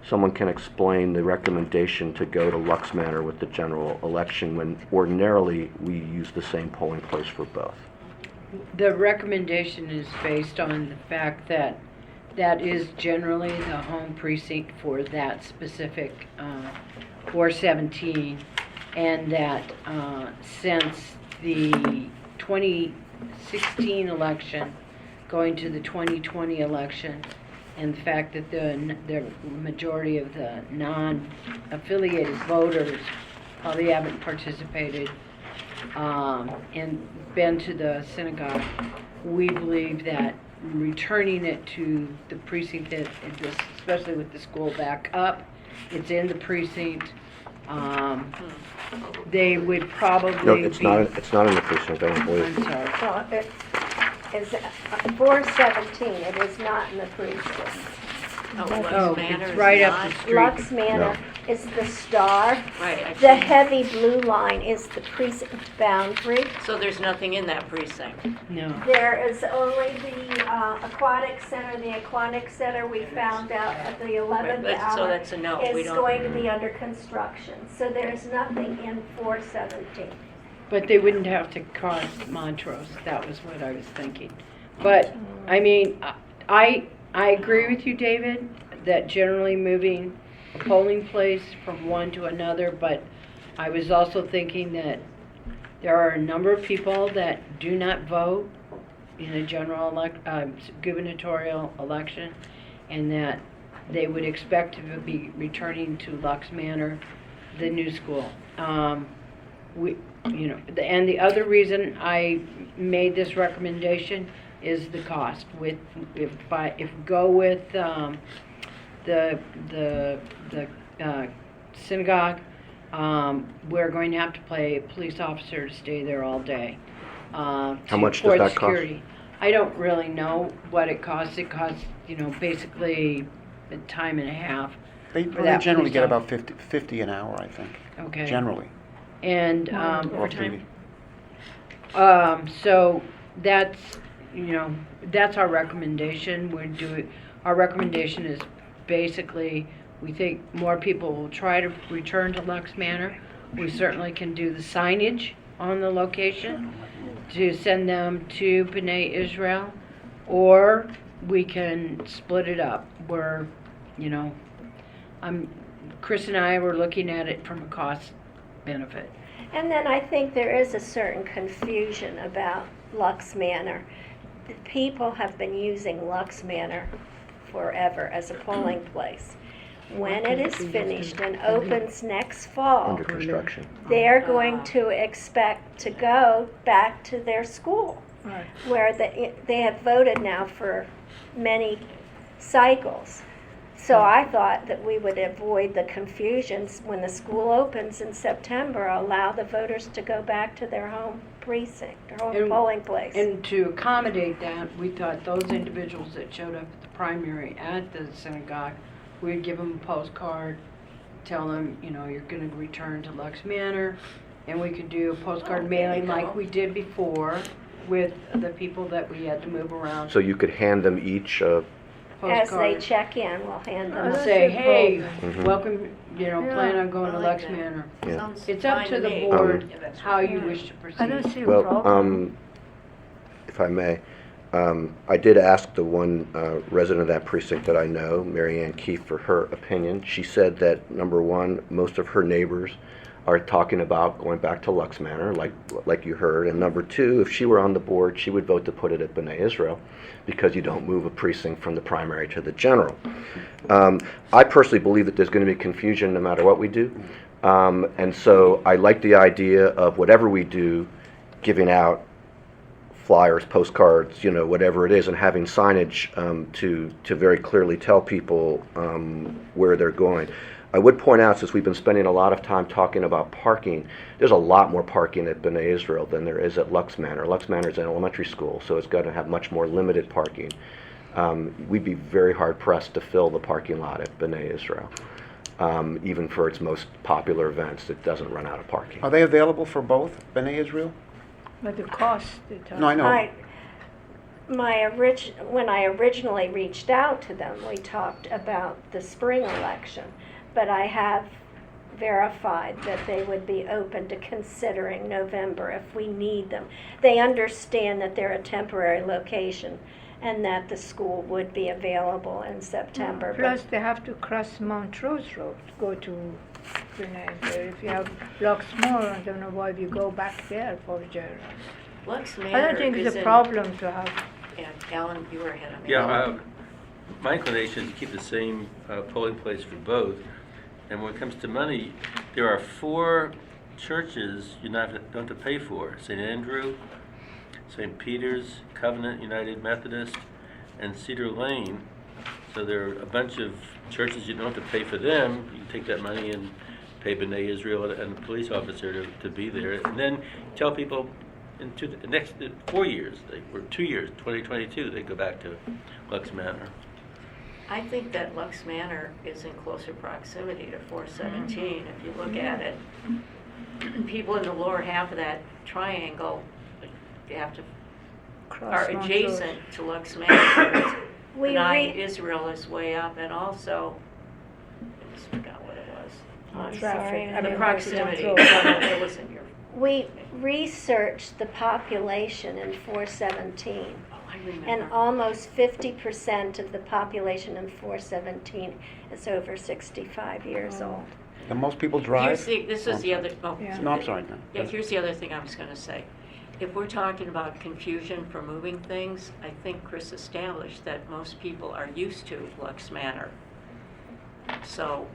someone can explain the recommendation to go to Lux Manor with the general election when ordinarily we use the same polling place for both. The recommendation is based on the fact that that is generally the home precinct for that specific 417, and that since the 2016 election going to the 2020 election, and the fact that the majority of the non-affiliated voters probably haven't participated and been to the synagogue, we believe that returning it to the precinct, that especially with the school back up, it's in the precinct. They would probably No, it's be. it's not in the precinct, I don't believe. I'm sorry. Well, it is 417, it is not in the precinct. Oh, it's right up the street. Lux Manor is the star. Right, I The see. heavy blue line is the precinct boundary. So there's nothing in that precinct? No. There is only the aquatic center. The aquatic center, we found out at the 11th Right, so hour, that's a no. We is don't. going to be under construction. So there's nothing in 417. But they wouldn't have to cross Montrose. That was what I was thinking. But, I mean, I agree with you, David, that generally moving a polling place from one to another, but I was also thinking that there are a number of people that do not vote in a general gubernatorial election, and that they would expect to be returning to Lux Manor, the new school. And the other reason I made this recommendation is the cost. If go with the synagogue, we're going to have to pay a police officer to stay there all day. How much does for that security. I don't really know what it costs. It costs, basically a time and a half. They for that generally police get officer. about 50 an hour, I think, Okay. generally. And Off duty. so that's that's our recommendation. Our recommendation is basically we think more people will try to return to Lux Manor. We certainly can do the signage on the location to send them to B'nai Israel, or we can split it up where Chris and I were looking at it from a cost benefit. And then I think there is a certain confusion about Lux Manor. The people have been using Lux Manor forever as a polling place. When it is finished and opens next fall, Under construction. they're going to expect to go back to their school, Right. where they have voted now for many cycles. So I thought that we would avoid the confusions when the school opens in September, allow the voters to go back to their home precinct, their home And- polling place. And to accommodate that, we thought those individuals that showed up at the primary at the synagogue, we'd give them a postcard, tell them, you're going to return to Lux Manor, and we could do a postcard mailing like we did before with the people that we had to move around. So you could hand them each a As they Postcard. check in, we'll hand them. And a- say, hey, Mhm. welcome, plan on going to I like Lux that. Manor. Yeah. Sounds It's up fine to the me. board Yeah, that's how you Yeah. wish to I don't proceed. see a Well, problem. if I may, I did ask the one resident of that precinct that I know, Mary Ann Keefe, for her opinion. She said that, number one, most of her neighbors are talking about going back to Lux Manor, like you heard. And number two, if she were on the board, she would vote to put it at B'nai Israel, because you don't move a precinct from the primary to the general. I personally believe that there's going to be confusion no matter what we do, And so I like the idea of whatever we do, giving out flyers, postcards, whatever it is, and having signage to very clearly tell people where they're going. I would point out, since we've been spending a lot of time talking about parking, there's a lot more parking at B'nai Israel than there is at Lux Manor. Lux Manor is an elementary school, so it's going to have much more limited parking. We'd be very hard pressed to fill the parking lot at B'nai Israel. Even for its most popular events, it doesn't run out of parking. Are they available for both, B'nai Israel? But the cost, No, I know. When I originally reached out to them, we talked about the spring election, but I have verified that they would be open to considering November if we need them. They understand that they're a temporary location and that the school would be available in September. Plus, they have to cross Montrose Road to go to B'nai Israel. If you have Luxmore, I don't know why you go back there for Gerald. Lux I Manor don't think it's is a in- problem to have. Yeah, Alan, you were ahead of me. Yeah, my inclination is to keep the same polling place for both. And when it comes to money, there are 4 churches you don't have to pay for: St. Andrew, St. Peter's, Covenant United Methodist, and Cedar Lane. So there are a bunch of churches you don't have to pay for them. You can take that money and pay B'nai Israel and a police officer to be there. And then tell people in the next 4 years, or 2 years, 2022, they go back to Lux Manor. I think that Lux Manor is in closer proximity to 417. If you look at it, people in the lower half of that triangle, they have to are Montrose. adjacent to Lux Manor. We B'nai re- Israel is way up, and also, I just forgot what it was. I'm Traffic. sorry, I The mean, proximity. Montrose. It was in your. We researched the population in 417, Oh, I remember. and almost 50% of the population in 417 is over 65 years old. And most people Here's drive? this is the other. Oh, Yeah. No, I'm sorry. No. Yeah, here's the other thing I was going to say. If we're talking about confusion for moving things, I think Chris established that most people are used to Lux Manor. So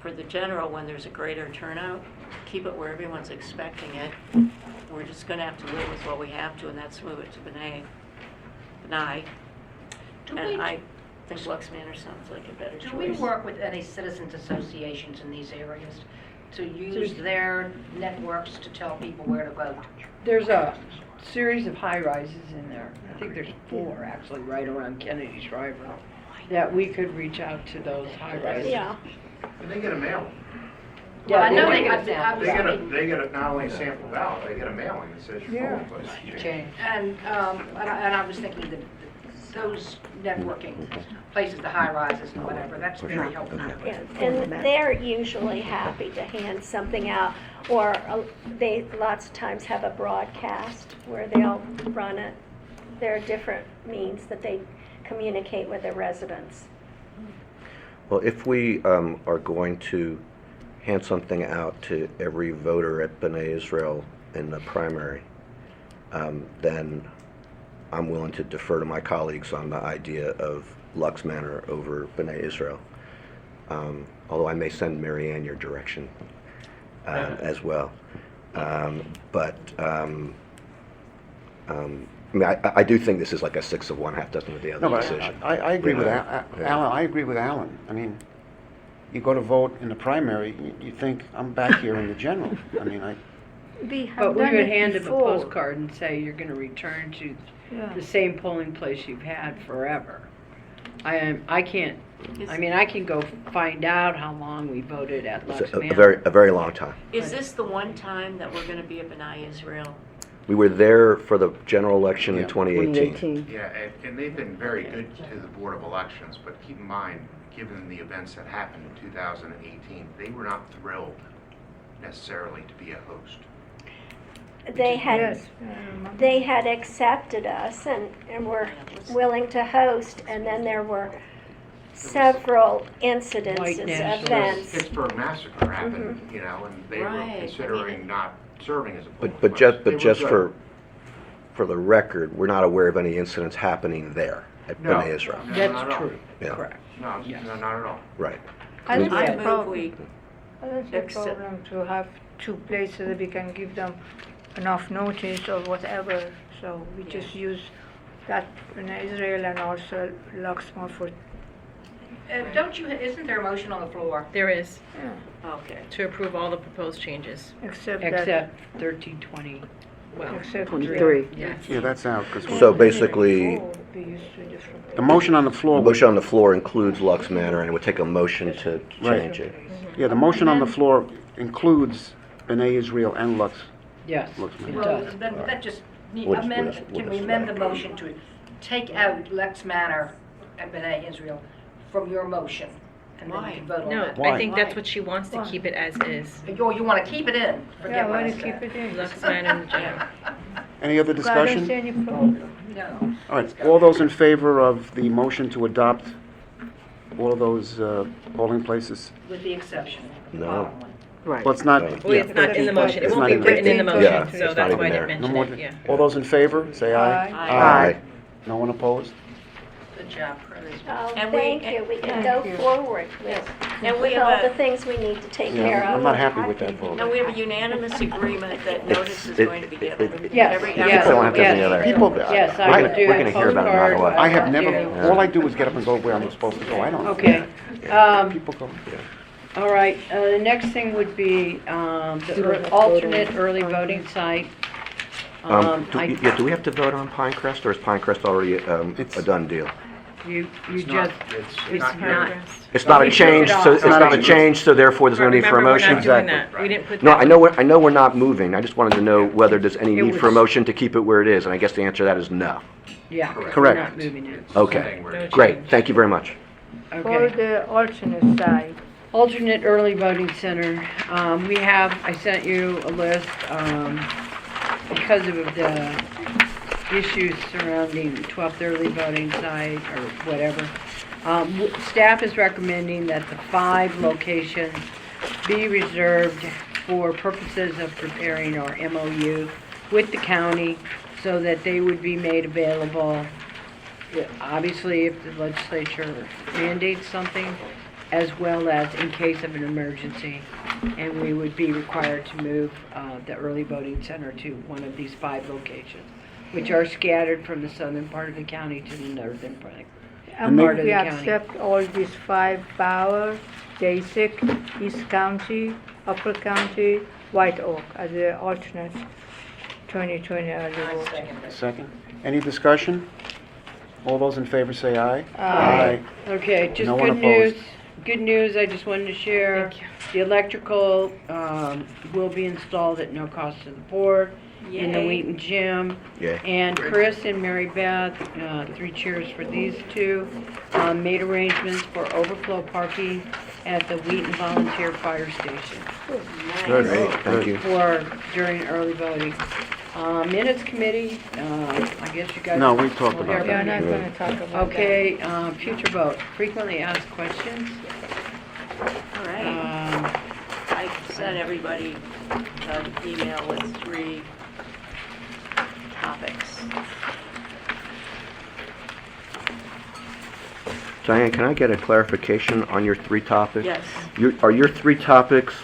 for the general, when there's a greater turnout, keep it where everyone's expecting it. We're just going to have to live with what we have to, and that's move it to B'nai. Do And we- I think Lux Manor sounds like a better choice. Do we work with any citizens associations in these areas to use their networks to tell people where to vote? There's a series of high-rises in there. I think there's 4 actually right around Kennedy Shriver that we could reach out to those high-rises. Yeah. And they get a mail. Well, I know they they get got, a They get a, they get a, not only a sample ballot, they get a mailing that says your Yeah. polling place is changed. change. and I was thinking that those networking places, the high rises and whatever, that's very helpful. Yeah, and they're usually happy to hand something out, or they lots of times have a broadcast where they'll run it. There are different means that they communicate with the residents. Well, if we are going to hand something out to every voter at B'nai Israel in the primary, then I'm willing to defer to my colleagues on the idea of Lux Manor over B'nai Israel. Although I may send Mary Ann your direction as well. I mean, I do think this is like a 6 of one, half dozen of the other No, but decision. I agree with Yeah. Alan. I agree with Alan. I mean, you go to vote in the primary, you think, I'm back here in the general. I mean, We have But we done would it hand them a before. postcard and say, you're gonna return to Yeah. the same polling place you've had forever. I can't, I mean, I can go find out how long we voted at Lux It's a Manor. very long time. Is this the one time that we're going to be at B'nai Israel? We were there for the general election in Yeah. 2018. Yeah, and they've been very good to the Board of Elections, but keep in mind, given the events that happened in 2018, they were not thrilled necessarily to be a host. They had Yes. I remember. they had accepted us and were willing to host, and then there were several incidences, nationalists. events. Pittsburgh massacre happened, you know, and they Right. were considering not serving as a polling But place. They were just good. for the record, we're not aware of any incidents happening there at No. B'nai Israel. No, not at That's all. true, Yeah. correct. No, Yes. no, not at all. Right. I don't I see a move problem. we That's a Except- problem to have two places that we can give them enough notice or whatever. So we just use that in Israel and also Luxembourg for, Isn't there a motion on the floor? There is, yeah, Okay. to approve all the proposed changes. except that. Except 1320. Well, Except 23. yeah. Yeah, that's out, because So basically, Oh, we used to different. the motion on the floor, the motion on the floor includes Lux Manor, and it would take a motion to Right. change it. yeah, the motion on the floor includes B'nai Israel and Lux. Yes, Looks it like- Well, does. then that just, What is- amend, what is- what can we is amend the that? motion to take out Lex Manor and B'nai Israel from your motion? And then Why? we can vote on No, that. Why? I think that's Why? what she wants, to Why? keep it as is. You want to keep it in? Yeah, Forget I what I want to keep said. it in. Lux Manor and Jim. Any other I don't see discussion? any problem. No. All right, all those in favor of the motion to adopt all of those polling places? With the exception of the No. bottom one. Right. Well, it's not, Right. Well, it's not in the motion. It It's won't not be in written in the there. motion, Yeah, so it's not that's even why I there. didn't no mention more, it, yeah. all those in favor, say aye. Aye. No one opposed? Good job, Chris. Oh, And we- thank you. We can Thank go you. forward with And we with all have the a, things we need to take Yeah, care I'm of. not happy with that vote. and we have a unanimous agreement that notice is It- going to be it- given. Yes, Every- yes, People don't have to have any yes. other. People, Yes, we're I gonna- would do we're gonna hear about it no matter what. I have would never, do- all I do is get up and go where I'm supposed to go, I don't. Okay. People go. All right, the next thing would be the alternate early voting site. Do we have to vote on Pinecrest, or is Pinecrest already a done deal? You It's just, not, it's not not. It's not a We took change, it so off. it's not a change, so therefore there's no need for a Remember, motion? we're not doing Exactly. that. We didn't put No, that. I know we're not moving, I just wanted to know whether there's any It need for a was- motion to keep it where it is, and I guess the answer to that is no. Yeah. Correct. We're Correct. not moving it. Okay, No great, change. thank you very much. For Okay. the alternate side, Alternate early voting center, I sent you a list, because of the issues surrounding 12th early voting site or whatever. Staff is recommending that the 5 locations be reserved for purposes of preparing our MOU with the county so that they would be made available, obviously if the legislature mandates something, as well as in case of an emergency. And we would be required to move the early voting center to one of these 5 locations, which are scattered from the southern part of the county to the northern part and part of we the county. accept all these 5 Bauer, Basic, East County, Upper County, White Oak as the alternate 2020 early I vote. second it. Second, any discussion? All those in favor say aye. Aye. Okay, just No one good news. opposed. Good news, I just wanted to share. The electrical will be installed at no cost to the board in the Yay. Wheaton Gym. Yay. And Chris and Mary Beth, 3 cheers for these two, made arrangements for overflow parking at the Wheaton Volunteer Fire Station Good. Great, thank you. for during early voting. Minutes committee, I guess you guys. No, we talked will about hear We are that. not going to talk about that. Okay, future vote, frequently asked questions. All right. I sent everybody an email with 3 topics. Diane, can I get a clarification on your 3 topics? Yes. Are your 3 topics,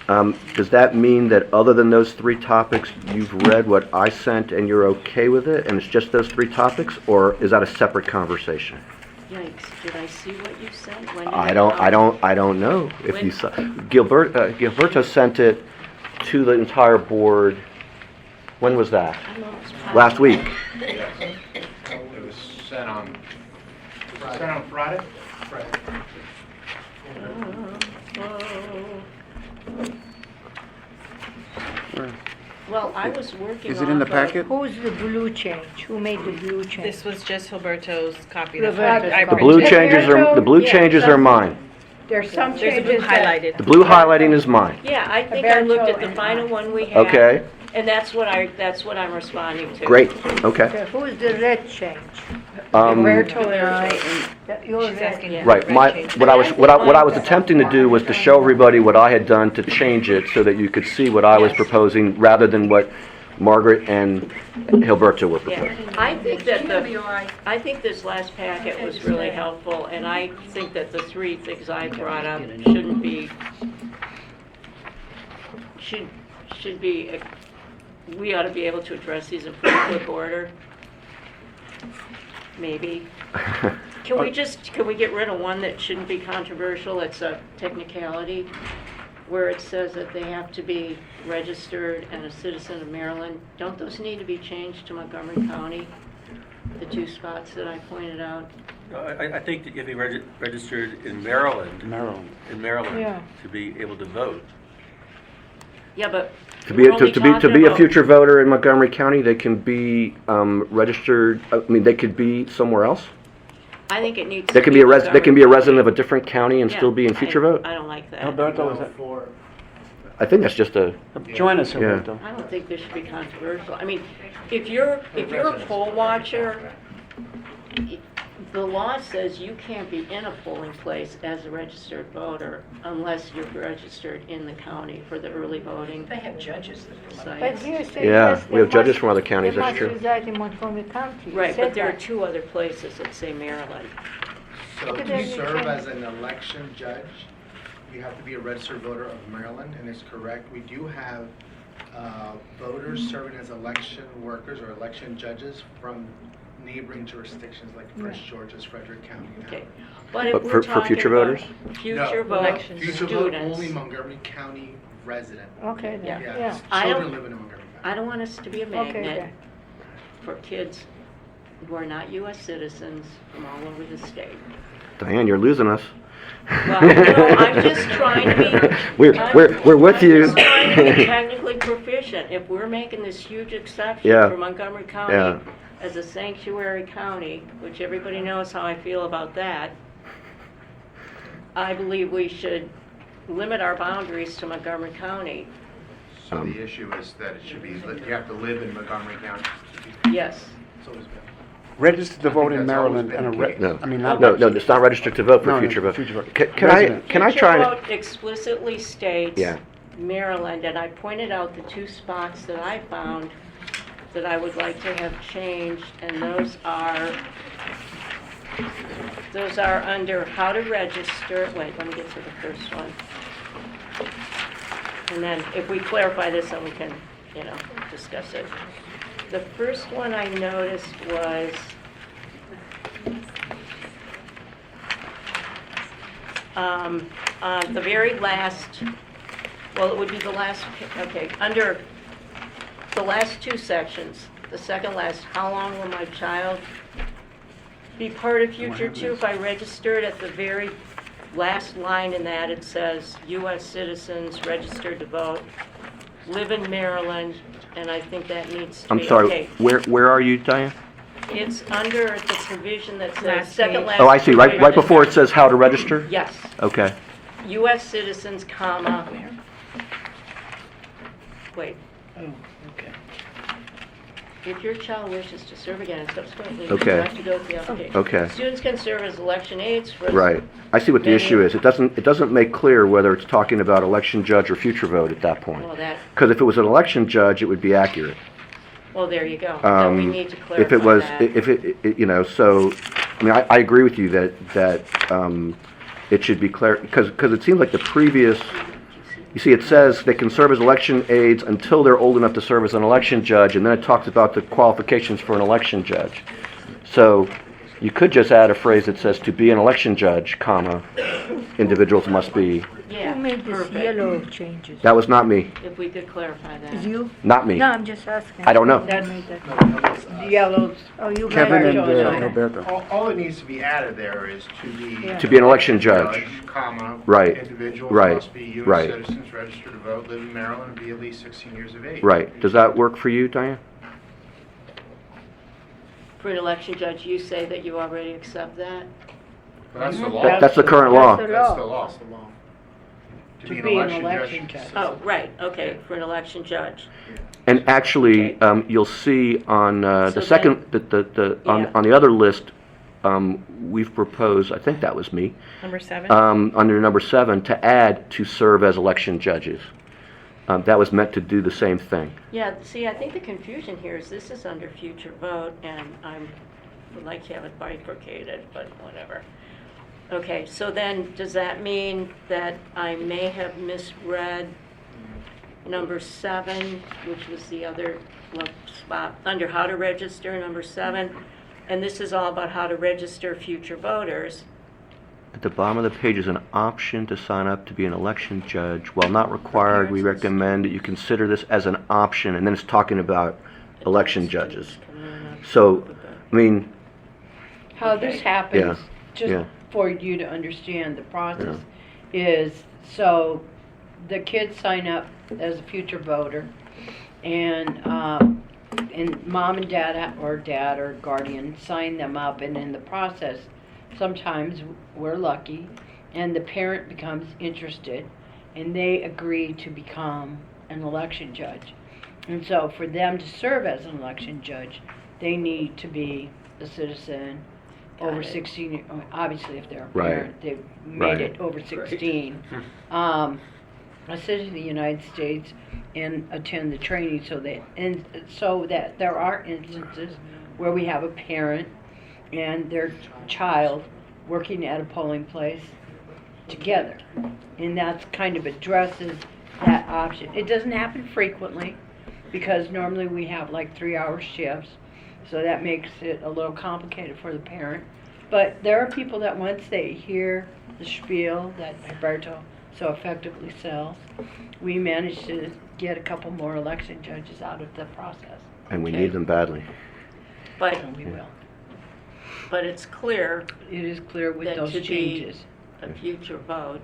does that mean that other than those 3 topics, you've read what I sent and you're okay with it, and it's just those 3 topics, or is that a separate conversation? Yikes, did I see what you sent? When did I it don't come? know if When- you saw. Gilberto sent it to the entire board, when was that? I'm almost positive. Last week. Yes. It was sent on Friday? Well, I was working Is it in the off of- packet? Who's the blue change? Who made the blue change? This was just Gilberto's copy. That's Roberto's why I copy. The blue printed it. changes are mine. There's some There's a blue changes that, highlighted. The blue highlighting is mine. Yeah, I think I looked at the Roberto final one we had. Okay, And that's what I'm responding to. great, okay. who's the red change? Roberto and I, Your She's red. asking. Yeah. Right, what I was attempting to do was to show everybody what I had done to change it so that you could see what I was Yes. proposing rather than what Margaret and Gilberto were proposing. Yeah, I think that You're gonna be all right. I think this last packet was really helpful, and I think that the 3 things I brought up shouldn't be should be, we ought to be able to address these in pretty quick order. Maybe. Can we get rid of one that shouldn't be controversial? It's a technicality, where it says that they have to be registered and a citizen of Maryland. Don't those need to be changed to Montgomery County? The 2 spots that I pointed out? I think that if you registered in Maryland, Yeah. to be able to vote. Yeah, but To we're only talking be a about- future voter in Montgomery County, they can be registered, I mean, they could be somewhere else? I think it needs to They can be a Montgomery they can be a County. resident of a different county and Yeah, still be in future vote? I don't like that. Alberto, is that? I think that's just a, Join us, Yeah. Alberto. I don't think this should be controversial. I mean, if you're a poll watcher, the law says you can't be in a polling place as a registered voter unless you're registered in the county for the early voting They have judges that sites. But here it says Yeah, yes, we have they judges must- from other counties, they that's must true. reside in Montgomery County. It Right, said but there are that. 2 other places that say Maryland. So Look at to that, serve you as an election judge, you have to be a registered voter of Maryland, and it's correct. We do have voters serving as election workers or election judges from neighboring jurisdictions like Prince George's, Frederick County. now. Okay. But if But we're for talking future about voters? future No, vote future vote students, only Montgomery County resident. Okay, then, Yeah. yeah. I Children don't- living in Montgomery I County. don't want us to be a Okay, magnet then. for kids who are not U.S. citizens from all over the state. Diane, you're losing us. Well, you know, I'm just trying to be. We're with you. I'm just trying to be technically proficient. If we're making this huge exception Yeah. for Montgomery Yeah. County as a sanctuary county, which everybody knows how I feel about that, I believe we should limit our boundaries to Montgomery County. So the issue is that it should be, you have to live in Montgomery County. Yes. It's always been. Registered to I vote think in that's always Maryland been and a, the case. No. I mean, not No, it's not registered to vote for No, no, future vote. future vote. Can I Resident. try Future to? vote explicitly states Yeah. Maryland, and I pointed out the 2 spots that I found that I would like to have changed, and those are under how to register. Wait, let me get to the first one. And then if we clarify this, then we can, discuss it. The first one I noticed was on the very last, well, it would be the last, okay, under the last 2 sections, the second last, how long will my child be part of future 2? If I registered at the very last line in that, it says U.S. citizens registered to vote, live in Maryland, and I think that needs to I'm be, sorry, okay. where are you, Diane? It's under the provision that says, Last second page. last. Oh, I see, right provision. before it says how to register? Yes, Okay. U.S. citizens, comma. Wait. Oh, okay. If your child wishes to serve again and subsequently Okay. have to go through the application. Okay. Students can serve as election aides for. Right. I see what the Many- issue is. It doesn't make clear whether it's talking about election judge or future vote at that point. Well, that, Because if it was an election judge, it would be accurate. well, there you go. Then we need to clarify If it was, that. if it, so, I mean, I agree with you that it should be clear, because it seems like the previous, you see, it says they can serve as election aides until they're old enough to serve as an election judge, and then it talks about the qualifications for an election judge. So you could just add a phrase that says, to be an election judge, comma, individuals must be. Yeah, Who made this perfect. yellow changes? That was not me. If we could clarify that. Is you? Not me. No, I'm just asking. I don't know. Who That's- made that? The yellows. Oh, you Kevin made and it. Alberto. All that needs to be added there is to be. Yeah. To be an election judge. Comma. Right. Individuals Right. must be U.S. Right. citizens registered to vote, live in Maryland, and be at least 16 years of age. Right. Does that work for you, Diane? For an election judge, you say that you already accept that? But that's the law. That's the current law. That's the That's law. the law. To be an election judge. Oh, right, okay, for an election judge. And actually, you'll see on So the second, Yeah. on the other list, we've proposed, I think that was me, Number 7? under number 7, to add to serve as election judges. That was meant to do the same thing. Yeah, see, I think the confusion here is this is under future vote, and would like to have it bifurcated, but whatever. Okay, so then, does that mean that I may have misread number 7, which was the other spot, under how to register, number 7. And this is all about how to register future voters. At the bottom of the page is an option to sign up to be an election judge. While not required, we recommend that you consider this as an option, and then it's talking about election judges. So, I mean, How this happens, Yeah, yeah. just for you to understand the process, is so the kids sign up as a future voter, and mom and dad or guardian sign them up, and in the process, sometimes we're lucky, and the parent becomes interested, and they agree to become an election judge. And so for them to serve as an election judge, they need to be a citizen over 16, obviously if they're a Right. parent, they've made Right. it over 16. A citizen of the United States and attend the training so that there are instances where we have a parent and their child working at a polling place together. And that's kind of addresses that option. It doesn't happen frequently because normally we have like 3-hour shifts. So that makes it a little complicated for the parent. But there are people that once they hear the spiel that Roberto so effectively sells, we manage to get a couple more election judges out of the process. And we need them badly. But, And we will. but it's clear It is clear with that those to be changes. a future vote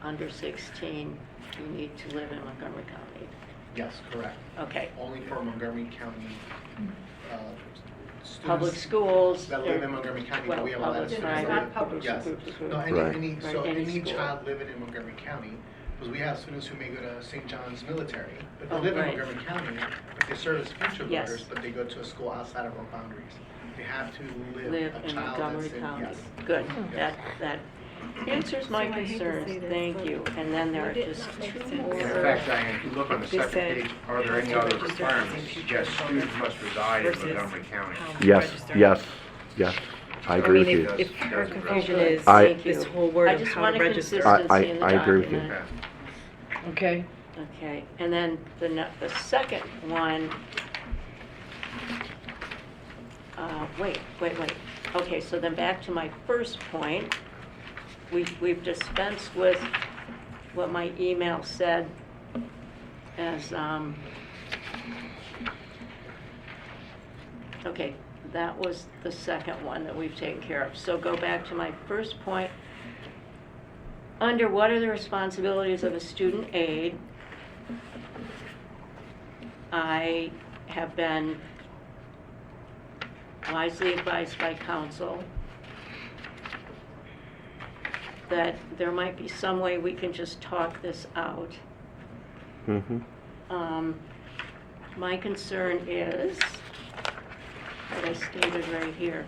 under 16, you need to live in Montgomery County. Yes, correct. Okay. Only for Montgomery County students. Public schools. That live in Montgomery County, well, we have a lot of public, students. private, that public Yes. schools. No, Right. so Right, any any school. child living in Montgomery County, because we have students who may go to St. John's Military, but they Oh, live in right. Montgomery County, but they serve as future Yes. voters, but they go to a school outside of our boundaries. They have to Live live, a in child Montgomery that's in, County. yes. Good, Yes. that answers my concerns, thank you. And then there are just 2 more. In fact, Diane, if you look on the second page, are there any other requirements? Yes, students must reside in Montgomery County. Yes, I agree with you. If her Doesn't confusion address is I- this whole word I of just how want to a register. consistency in the I agree with you. document. Okay. Okay, and then the second one, wait. Okay, so then back to my first point. We've dispensed with what my email said as, okay, that was the second one that we've taken care of. So go back to my first point. Under what are the responsibilities of a student aide, I have been wisely advised by counsel that there might be some way we can just talk this out. Mm-hmm. My concern is, that I stated right here,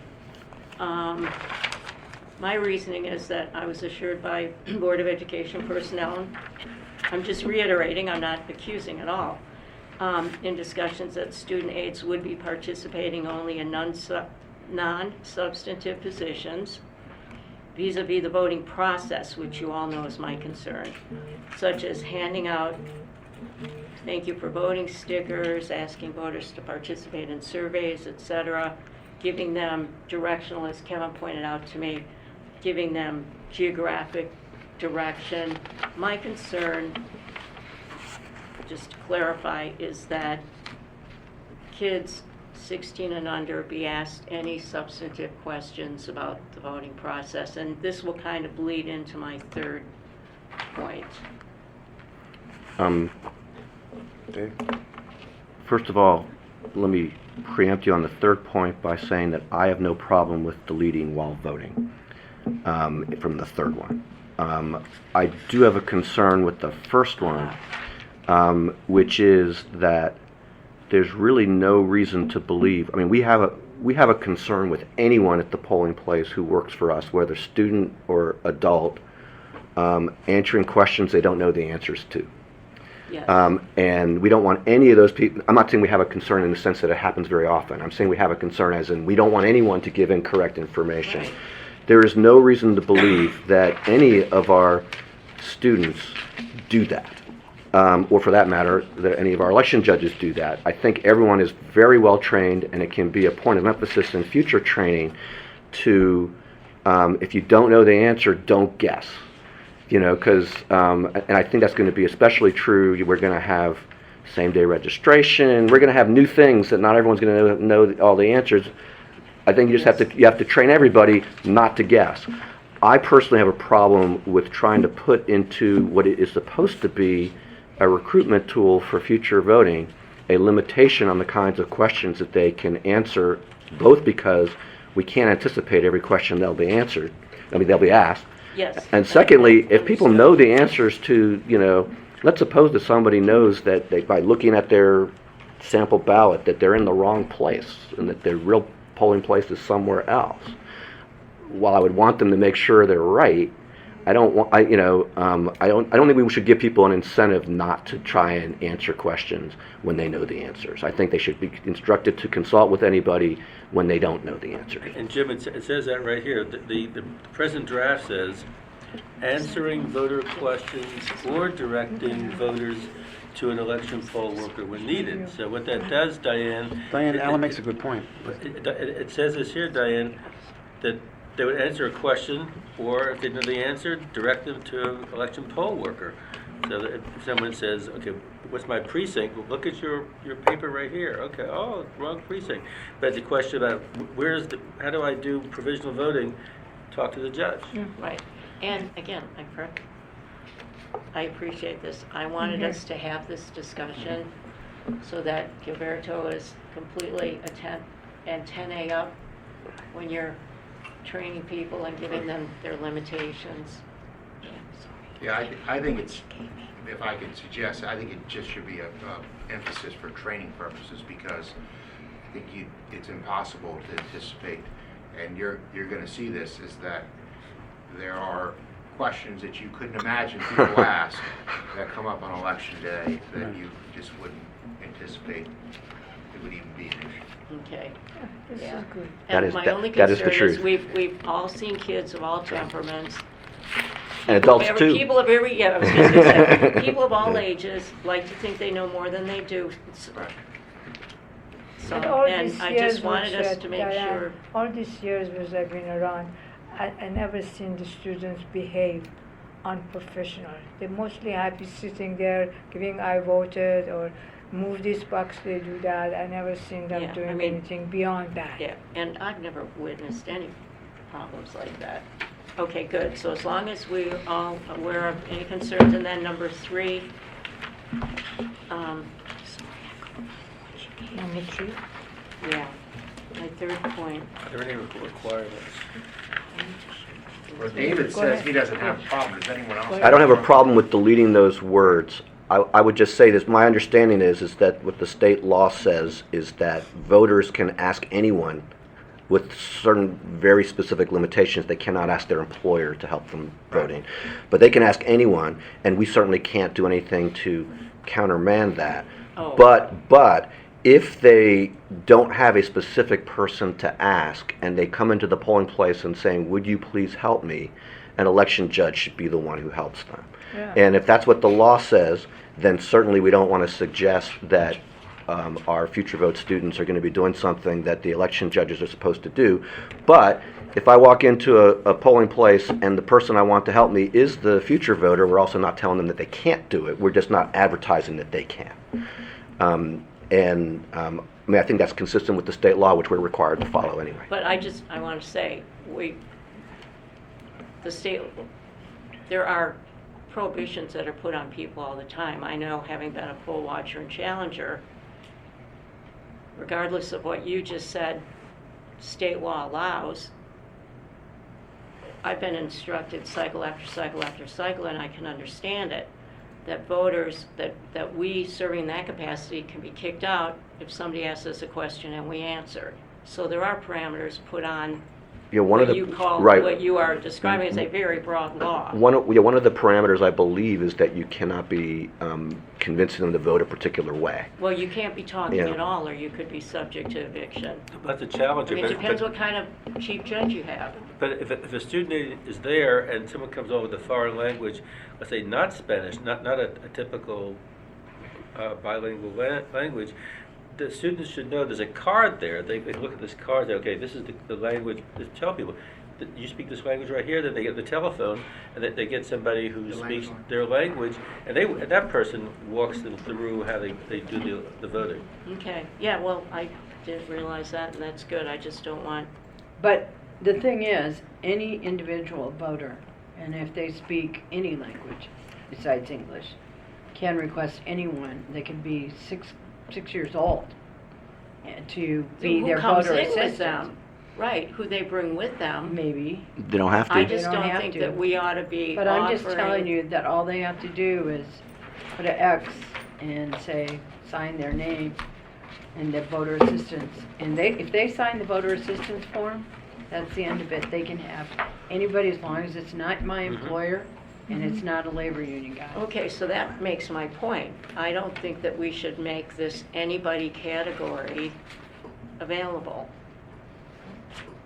my reasoning is that I was assured by Board of Education personnel, I'm just reiterating, I'm not accusing at all, in discussions that student aides would be participating only in non-substantive positions vis-a-vis the voting process, which you all know is my concern, such as handing out thank you for voting stickers, asking voters to participate in surveys, etc., giving them directional, as Kevin pointed out to me, giving them geographic direction. My concern, just to clarify, is that kids 16 and under be asked any substantive questions about the voting process, and this will kind of bleed into my third point. Dave? First of all, let me preempt you on the third point by saying that I have no problem with deleting while voting from the third one. I do have a concern with the first one, which is that there's really no reason to believe. I mean, we have a concern with anyone at the polling place who works for us, whether student or adult, answering questions they don't know the answers to. Yes. And we don't want any of those people. I'm not saying we have a concern in the sense that it happens very often. I'm saying we have a concern as in we don't want anyone to give incorrect information. Right. There is no reason to believe that any of our students do that. or for that matter, that any of our election judges do that. I think everyone is very well trained, and it can be a point of emphasis in future training to, if you don't know the answer, don't guess. Because, and I think that's going to be especially true. We're going to have same-day registration. We're going to have new things that not everyone's going to know all the answers. I think you just have to train everybody not to guess. I personally have a problem with trying to put into what it is supposed to be a recruitment tool for future voting a limitation on the kinds of questions that they can answer, both because we can't anticipate every question they'll be asked. Yes. And secondly, if people know the answers to, let's suppose that somebody knows that by looking at their sample ballot that they're in the wrong place and that their real polling place is somewhere else. While I would want them to make sure they're right, I don't think we should give people an incentive not to try and answer questions when they know the answers. I think they should be instructed to consult with anybody when they don't know the answer. And Jim, it says that right here. The present draft says, answering voter questions or directing voters to an election poll worker when needed. So what that does, Diane... Alan makes a good point. It says this here, Diane, that they would answer a question, or if they know the answer, direct them to an election poll worker. So that if someone says, okay, what's my precinct? Well, look at your paper right here. Okay, oh, wrong precinct. But the question about how do I do provisional voting? Talk to the judge. Right. And again, I appreciate this. I wanted us to have this discussion so that Gilberto is completely antennae up when you're training people and giving them their limitations. Yeah, I think it's, if I could suggest, I think it just should be an emphasis for training purposes, because I think it's impossible to anticipate, and you're going to see this, is that there are questions that you couldn't imagine people ask that come up on election day that you just wouldn't anticipate it would even be an issue. Okay. This is good. And my only that is the concern is truth. we've all seen kids of all temperaments. And adults too. People of every, I was just gonna say, people of all ages like to think they know more than they do. Right. So, And all and these I years just wanted which, us to make Diane, sure. all these years which I've been around, I never seen the students behave unprofessional. They're mostly happy sitting there giving I voted or move this box, they do that. I never seen them doing anything beyond that. Yeah, and I've never witnessed any problems like that. Okay, good. So as long as we're all aware of any concerns, and then number 3, Number 3? yeah, my third point. Are there any requirements? Well, David says he doesn't have a problem. Does anyone else? I don't have a problem with deleting those words. I would just say this, my understanding is that what the state law says is that voters can ask anyone with certain very specific limitations. They cannot ask their employer to help them voting. But they can ask anyone, and we certainly can't do anything to countermand that. Oh. But if they don't have a specific person to ask, and they come into the polling place and saying, would you please help me, an election judge should be the one who helps them. Yeah. And if that's what the law says, then certainly we don't want to suggest that our future vote students are going to be doing something that the election judges are supposed to do. But if I walk into a polling place and the person I want to help me is the future voter, we're also not telling them that they can't do it. We're just not advertising that they can. I think that's consistent with the state law, which we're required to follow anyway. But I want to say, there are prohibitions that are put on people all the time. I know, having been a poll watcher and challenger, regardless of what you just said, state law allows, I've been instructed cycle after cycle after cycle, and I can understand it, that voters, that we serving that capacity can be kicked out if somebody asks us a question and we answer. So there are parameters put on what you are describing as a very broad law. One of the parameters, I believe, is that you cannot be convincing them to vote a particular way. Well, you can't be talking at all, or you could be subject to eviction. About the challenger. I mean, it depends what kind of chief judge you have. But if a student is there and someone comes over with a foreign language, let's say not Spanish, not a typical bilingual language, the students should know there's a card there. They look at this card, say, okay, this is the language, they tell people, that you speak this language right here, then they get the telephone, and they get somebody who The speaks language line. their language, and that person walks them through how they do the voting. Okay, yeah, well, I didn't realize that, and that's good. I just don't want, But the thing is, any individual voter, and if they speak any language besides English, can request anyone, they can be six years old, to be who their comes voter in with assistant. them, right, who they bring with them. Maybe. They don't have I to. just They don't don't have think to. that we ought to be But I'm just offering- telling you that all they have to do is put an X and say, sign their name and their voter assistance. And if they sign the voter assistance form, that's the end of it. They can have anybody as long as it's not my employer and it's not a labor union guy. Okay, so that makes my point. I don't think that we should make this anybody category available.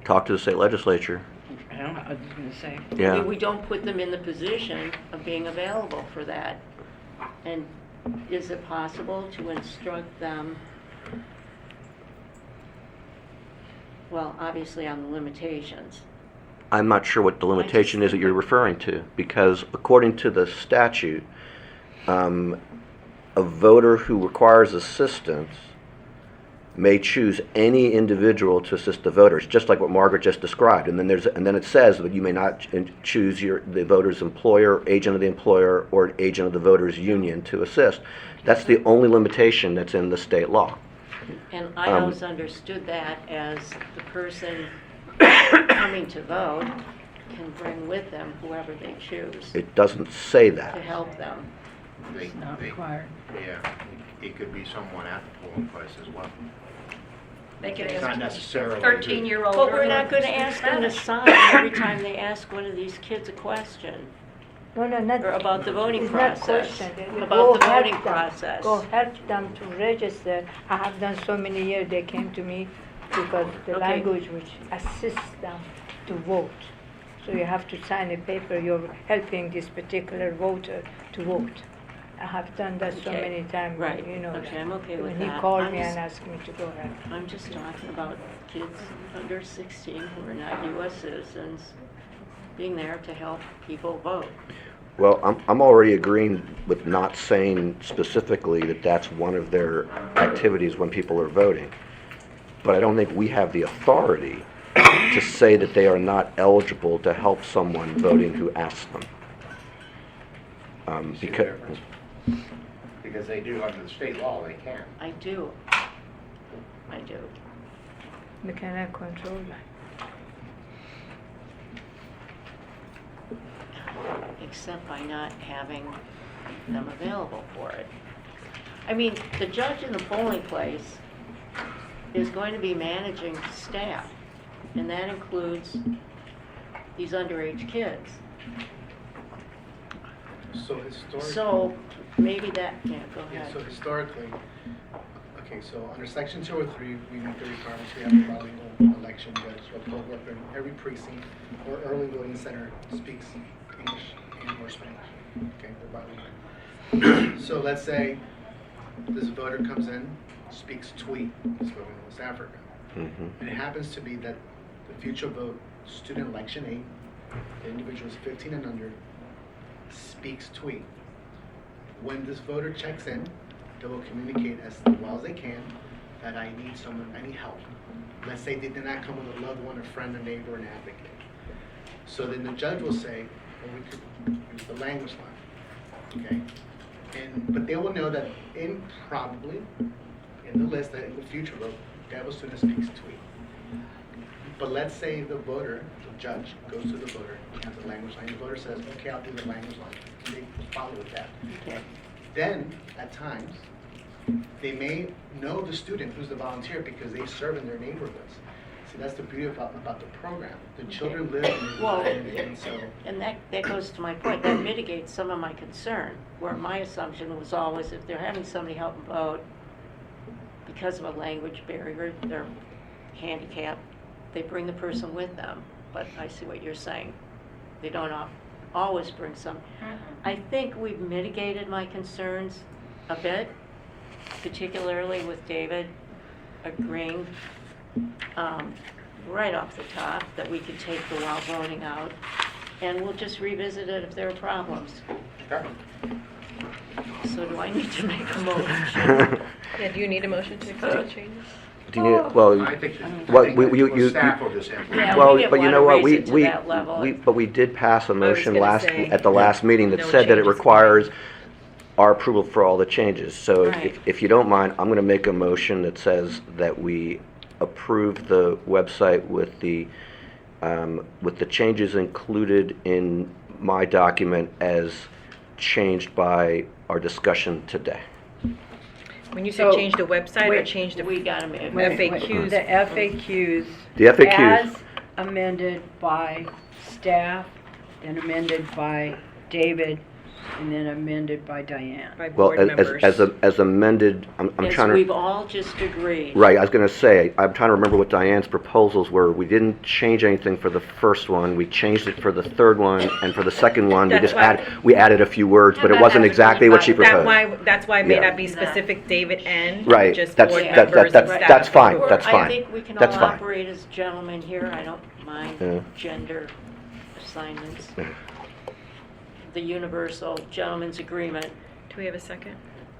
Talk to the state legislature. I don't know, I was gonna say. Yeah. We don't put them in the position of being available for that. And is it possible to instruct them, well, obviously on the limitations? I'm not sure what the limitation is that you're referring to, because according to the statute, a voter who requires assistance may choose any individual to assist the voters, just like what Margaret just described. And then it says that you may not choose the voter's employer, agent of the employer, or agent of the voters' union to assist. That's the only limitation that's in the state law. And I always understood that as the person coming to vote can bring with them whoever they choose It doesn't say to that. help them. It's not required. Yeah, it could be someone at the polling place as well. They can It's not ask necessarily. 13-year-old. But we're not going to ask them to sign every time they ask one of these kids a question, No, not. or about the voting It's not process. question. About Go the help voting them. process. Go help them to register. I have done so many years, they came to me because the Okay. language which assists them to vote. So you have to sign a paper, you're helping this particular voter to vote. I have done that so Okay. many times, Right. you know. Okay, I'm okay with When he that. called I'm me just- and asked me to go ahead. I'm just talking about kids under 16 who are not U.S. citizens being there to help people vote. Well, I'm already agreeing with not saying specifically that that's one of their activities when people are voting. But I don't think we have the authority to say that they are not eligible to help someone voting who asks them. See the Because, difference? Because they do, under the state law, they can. I do. I do. We cannot control that. Except by not having them available for it. I mean, the judge in the polling place is going to be managing staff, and that includes these underage kids. So historically. So maybe that, yeah, go Yeah, ahead. so historically, okay, so under section 203, we meet the requirements, we have a bilingual election judge, a poll worker in every precinct or early voting center speaks English and or Spanish, okay, they're bilingual. So let's say this voter comes in, speaks Twi, he's voting in West Africa. Mhm. And it happens to be that the future vote, student election aide, the individual is 15 and under, speaks Twi. When this voter checks in, they will communicate as well as they can that I need someone, I need help. Let's say they did not come with a loved one, a friend, a neighbor, an advocate. So then the judge will say, well, we could use the language line, okay? But they will know that probably in the list that in the future vote, that a student speaks Twi. But let's say the voter, the judge, goes to the voter, he has the language line, the voter says, okay, I'll do the language line. And they follow with that. Okay. Then, at times, they may know the student who's the volunteer because they serve in their neighborhoods. See, that's the beauty about the program. The children live in the Well, community, and so. And that goes to my point, that mitigates some of my concern, where my assumption was always if they're having somebody help them vote because of a language barrier, they're handicapped, they bring the person with them. but I see what you're saying. They don't always bring some. I think we've mitigated my concerns a bit, particularly with David agreeing right off the top that we could take the while voting out, and we'll just revisit it if there are problems. Okay. So do I need to make a motion? Yeah, do you need a motion to accept the changes? Do you need, well, I think, Well, I think you- staff will just implement. Yeah, well, we didn't but you wanna know what, raise it to that level. but we did pass a motion gonna last, say, at the last meeting that no said that it changes. requires our approval for all the changes. So Right. if you don't mind, I'm gonna make a motion that says that we approve the website with the changes included in my document as changed by our discussion today. When you say So, change the website or wait, change the We got to make. FAQs? The FAQs. The FAQs. As amended by staff, then amended by David, and then amended by Diane. by Well, board members. as amended, I'm As trying to. we've all just agreed. Right, I was going to say, I'm trying to remember what Diane's proposals were. We didn't change anything for the first one. We changed it for the third one, and for the second one, That's why- we added a few words, but it wasn't exactly what she proposed. That's why it may Yeah. not be specific David and Right, just that's- board that- members that- and that's- staff. that's fine. Or That's I fine. think we can That's all fine. operate as gentlemen here. I don't mind Yeah. gender assignments. Yeah. The universal gentleman's agreement. Do we have a second?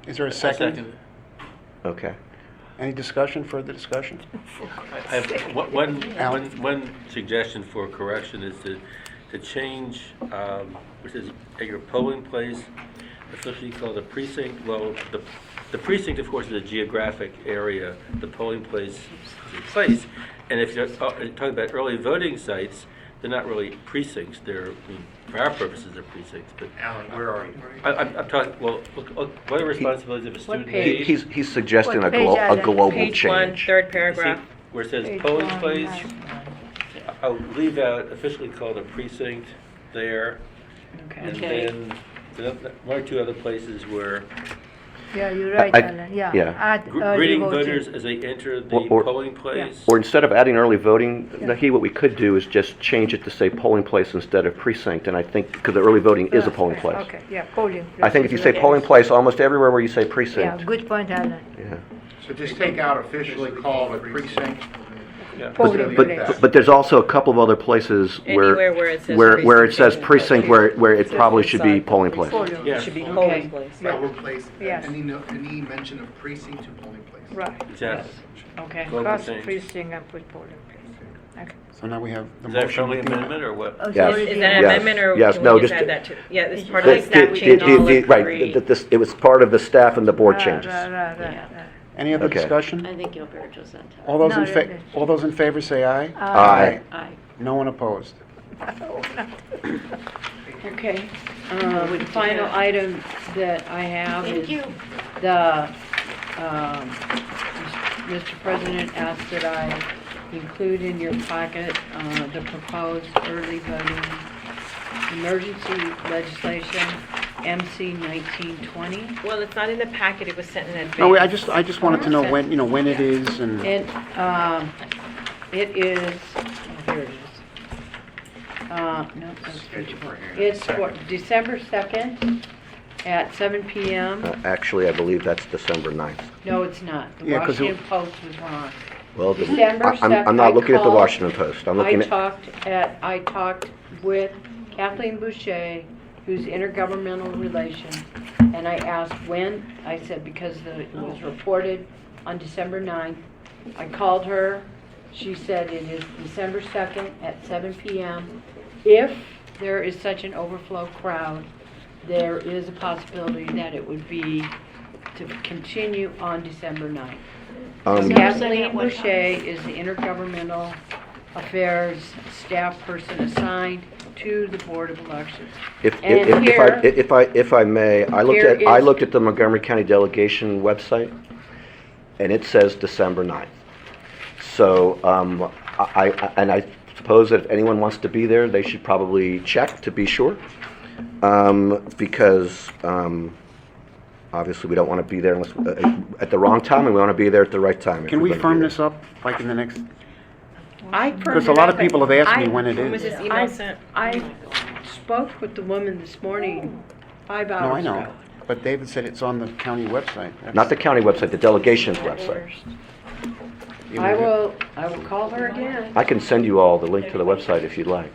Is there a I second? Okay. Any discussion, further discussion? I have Alan? one suggestion for correction is to change, which is at your polling place, officially called a precinct. Well, the precinct, of course, is a geographic area. The polling place is a place. And if you're talking about early voting sites, they're not really precincts. They're, for our purposes, they're precincts. But Alan, where are you? I'm talking, well, what are responsibilities of a student page? aide? He's suggesting What a page, Alan? global Page 1, change. third See, paragraph. where it says Page polling one, place, right. I'll leave out officially called a precinct there. Okay. And Okay. then one or two other places where Yeah, you're right, I- Alan, yeah. yeah. Add early greeting voting. voters as they enter the Or- polling place. Or instead of adding early voting, Nahi, what we could do is just change it to say polling place instead of precinct, and I think, because the early voting is a polling place. Okay, yeah, polling. I think if you say place. polling place, almost everywhere where you say Yeah, precinct. good point, Alan. Yeah. So just take out officially called a precinct. Yeah. Polling But- place. But there's also a couple of other places Anywhere where it says where it says precinct. precinct, where it probably should be polling place. Polling. Yeah. Should be Okay. polling place. Polling place, Yes. any mention of precinct to polling place. Right. Exactly. Okay. Global Cross change. precinct and put polling place. Okay. So now we have the Is that a motion. friendly with the- amendment or what? Oh, so Yes. it Is is- that an Yes. amendment or Yes, can no, we just just- add that to? Yeah, this is part of Like the staff we change. can all agree. Right, it was part of the staff and the board Right, changes. Right, right, Yeah. right. Any other Okay. discussion? I think Gilberto's on top. All those No, in fa- no, no. all those in favor say aye. Aye. Aye. No one opposed. Okay. The final item that I have Thank is you. the, Mr. President asked that I include in your packet, the proposed early voting emergency legislation, MC 1920. Well, it's not in the packet, it was sent in advance. No, wait, I just wanted to know when, when it is and, And, it is, oh, here it is. No, that's future board. It's for December 2nd at 7 PM. Actually, I believe that's December 9th. No, it's not. The Yeah, 'cause it- Washington Post was wrong. Well, December I'm 2nd, not I looking at the called- Washington Post. I'm looking at, I talked with Kathleen Boucher, who's intergovernmental relations, and I asked when. I said because it was reported on December 9th. I called her. She said it is December 2nd at 7 PM. If there is such an overflow crowd, there is a possibility that it would be to continue on December 9th. Kathleen Boucher is the intergovernmental affairs staff person assigned to the Board of Elections. And here- if I may, I here is- looked at the Montgomery County Delegation website, and it says December 9th. So, I suppose that if anyone wants to be there, they should probably check to be sure. Because, obviously we don't want to be there unless, at the wrong time, and we want to be there at the right time. can we if we're gonna firm be this up, like in the next I Because a lot of people have asked me when it When was is. this email sent? I spoke with the woman this morning, 5 hours No, ago. I know. But David said it's on the county website. Not the county website, the delegation's website. I will call her again. I can send you all the link to the website if you'd like,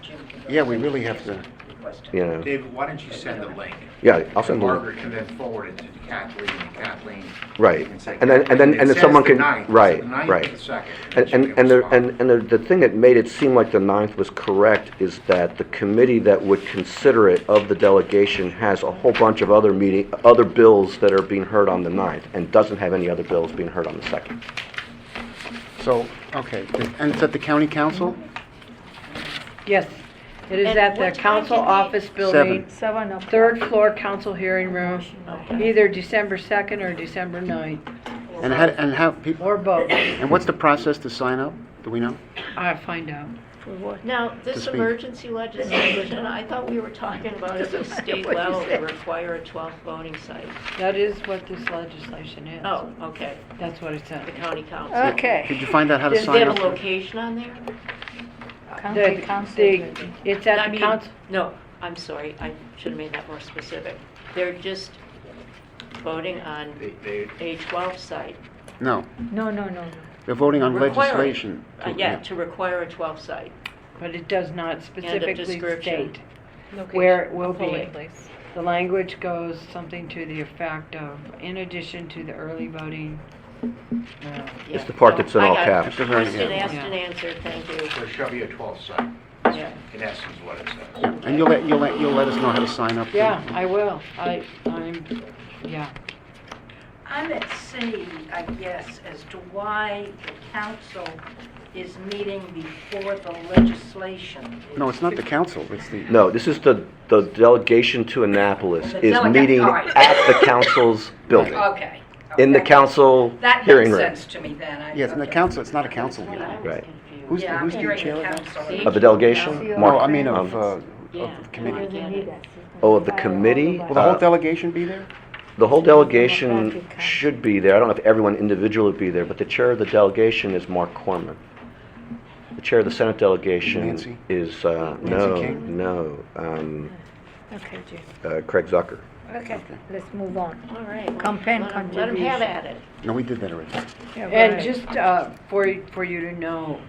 Yeah, we really have to, you know. David, why don't you send the link? Yeah, I'll send the link. Margaret can then forward it to Kathleen, and Kathleen Right, can say. and then It someone says can, the 9th, right, the 9th right. or the 2nd, And, that you and, can respond. and the thing that made it seem like the 9th was correct is that the committee that would consider it of the delegation has a whole bunch of other bills that are being heard on the 9th, and doesn't have any other bills being heard on the 2nd. so, okay. And it's at the county council? Yes, it is And at the what time council did they- office building, 7 o'clock. 3rd floor council hearing room, either December 2nd or December 9th, And how people, or both. and what's the process to sign up? Do we know? I'll find out. For what? Now, this speak. emergency legislation, I thought we were talking about at the state what you level to said. require a 12th voting site. That is what this legislation is. Oh, okay, That's what it said. the county council. Okay. Did you find out how to Does they sign have up? a location on there? County council. It's I at the mean, council, No, I'm sorry, I should have made that more specific. They're just voting on They, a 12th site. No, No. they're voting on Requiring- legislation. Yeah, to require a 12th site. but it does not specifically description. state where it will Polling be. place. The language goes something to the effect of, in addition to the early voting. Yeah. the part that's in I all got it. caps. It's a very- Question yeah. asked Yeah. and answered, thank you. there shall be a 12th site, Yeah. in essence what it says. Yeah, and you'll let us know how to sign up. too. Yeah, I will. Yeah. I'm at sea, I guess, as to why the council is meeting before the legislation. No, it's not the council, it's the, No, this is the delegation to Annapolis The is delegate- meeting all right. at the council's building, Okay. in the That- council That hearing makes room. sense to me then. yeah, it's in the okay. council, it's not a council meeting. Right. Who's Yeah, I'm who's the hearing chair the of that? council. Of the delegation? No, Mark. I mean of Yeah. the committee. Oh, of the committee? Will the whole delegation be there? The whole delegation should be there. I don't know if everyone individually will be there, but the chair of the delegation is Mark Corman. The chair of the Senate delegation Nancy? is, King? Okay, Jim. Craig Zucker. Okay, let's move on. All right. Campaign Let 'em have contribution. at it. No, we did that already. Yeah, And right. just for you to know,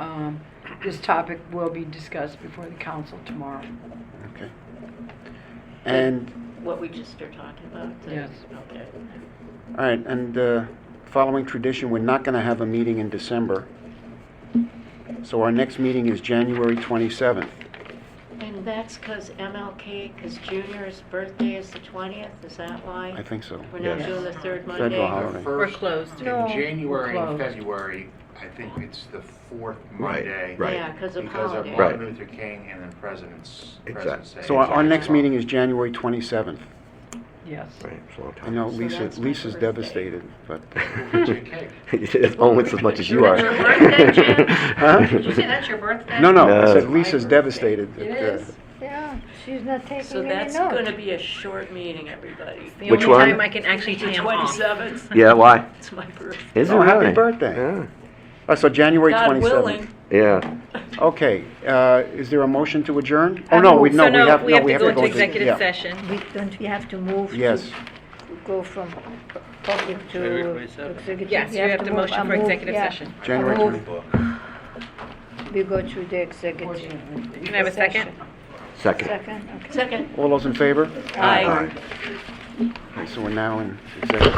this topic will be discussed before the council tomorrow. Okay. And, What we just are talking about? Yes. Okay. all right, and following tradition, we're not going to have a meeting in December. So our next meeting is January 27th. And that's because MLK, because Junior's birthday is the 20th, is that why? I think so. We're not Yes. doing the third Federal Monday? holiday. We're closed. No, In January and closed. February, I think it's the 4th Right, Monday. right. Yeah, because of Because of holiday. Martin Right. Luther King and then President's Exactly. Day. So our next meeting is January 27th. Yes. Right, it's a long I time. know So Lisa, that's my Lisa's birthday. devastated, but, Get you a cake. It's almost as much as you are. That's your birthday, Jim? huh? Did you say that's your birthday? No, I No. said Lisa's devastated. It that, is? Yeah, she's not taking So any that's going to notes. be a short meeting, everybody. The Which only one? time I can actually The tan off. 27th, Yeah, why? it's my birthday. Is it Oh, happy really? birthday. Yeah. So January God 27th. willing. Yeah. Okay, is there a motion to adjourn? Oh, I no, move. we, no, So no, we have to go into yeah. executive session. Don't we have to move to Yes. go from public January to 27th. executive? Yes, you have to move. motion I for move, executive yeah. session. January I move. 20th. We go to the executive. Can I have a second? Second. Second, okay. Second. All those in favor? Aye. Okay, so we're now in executive.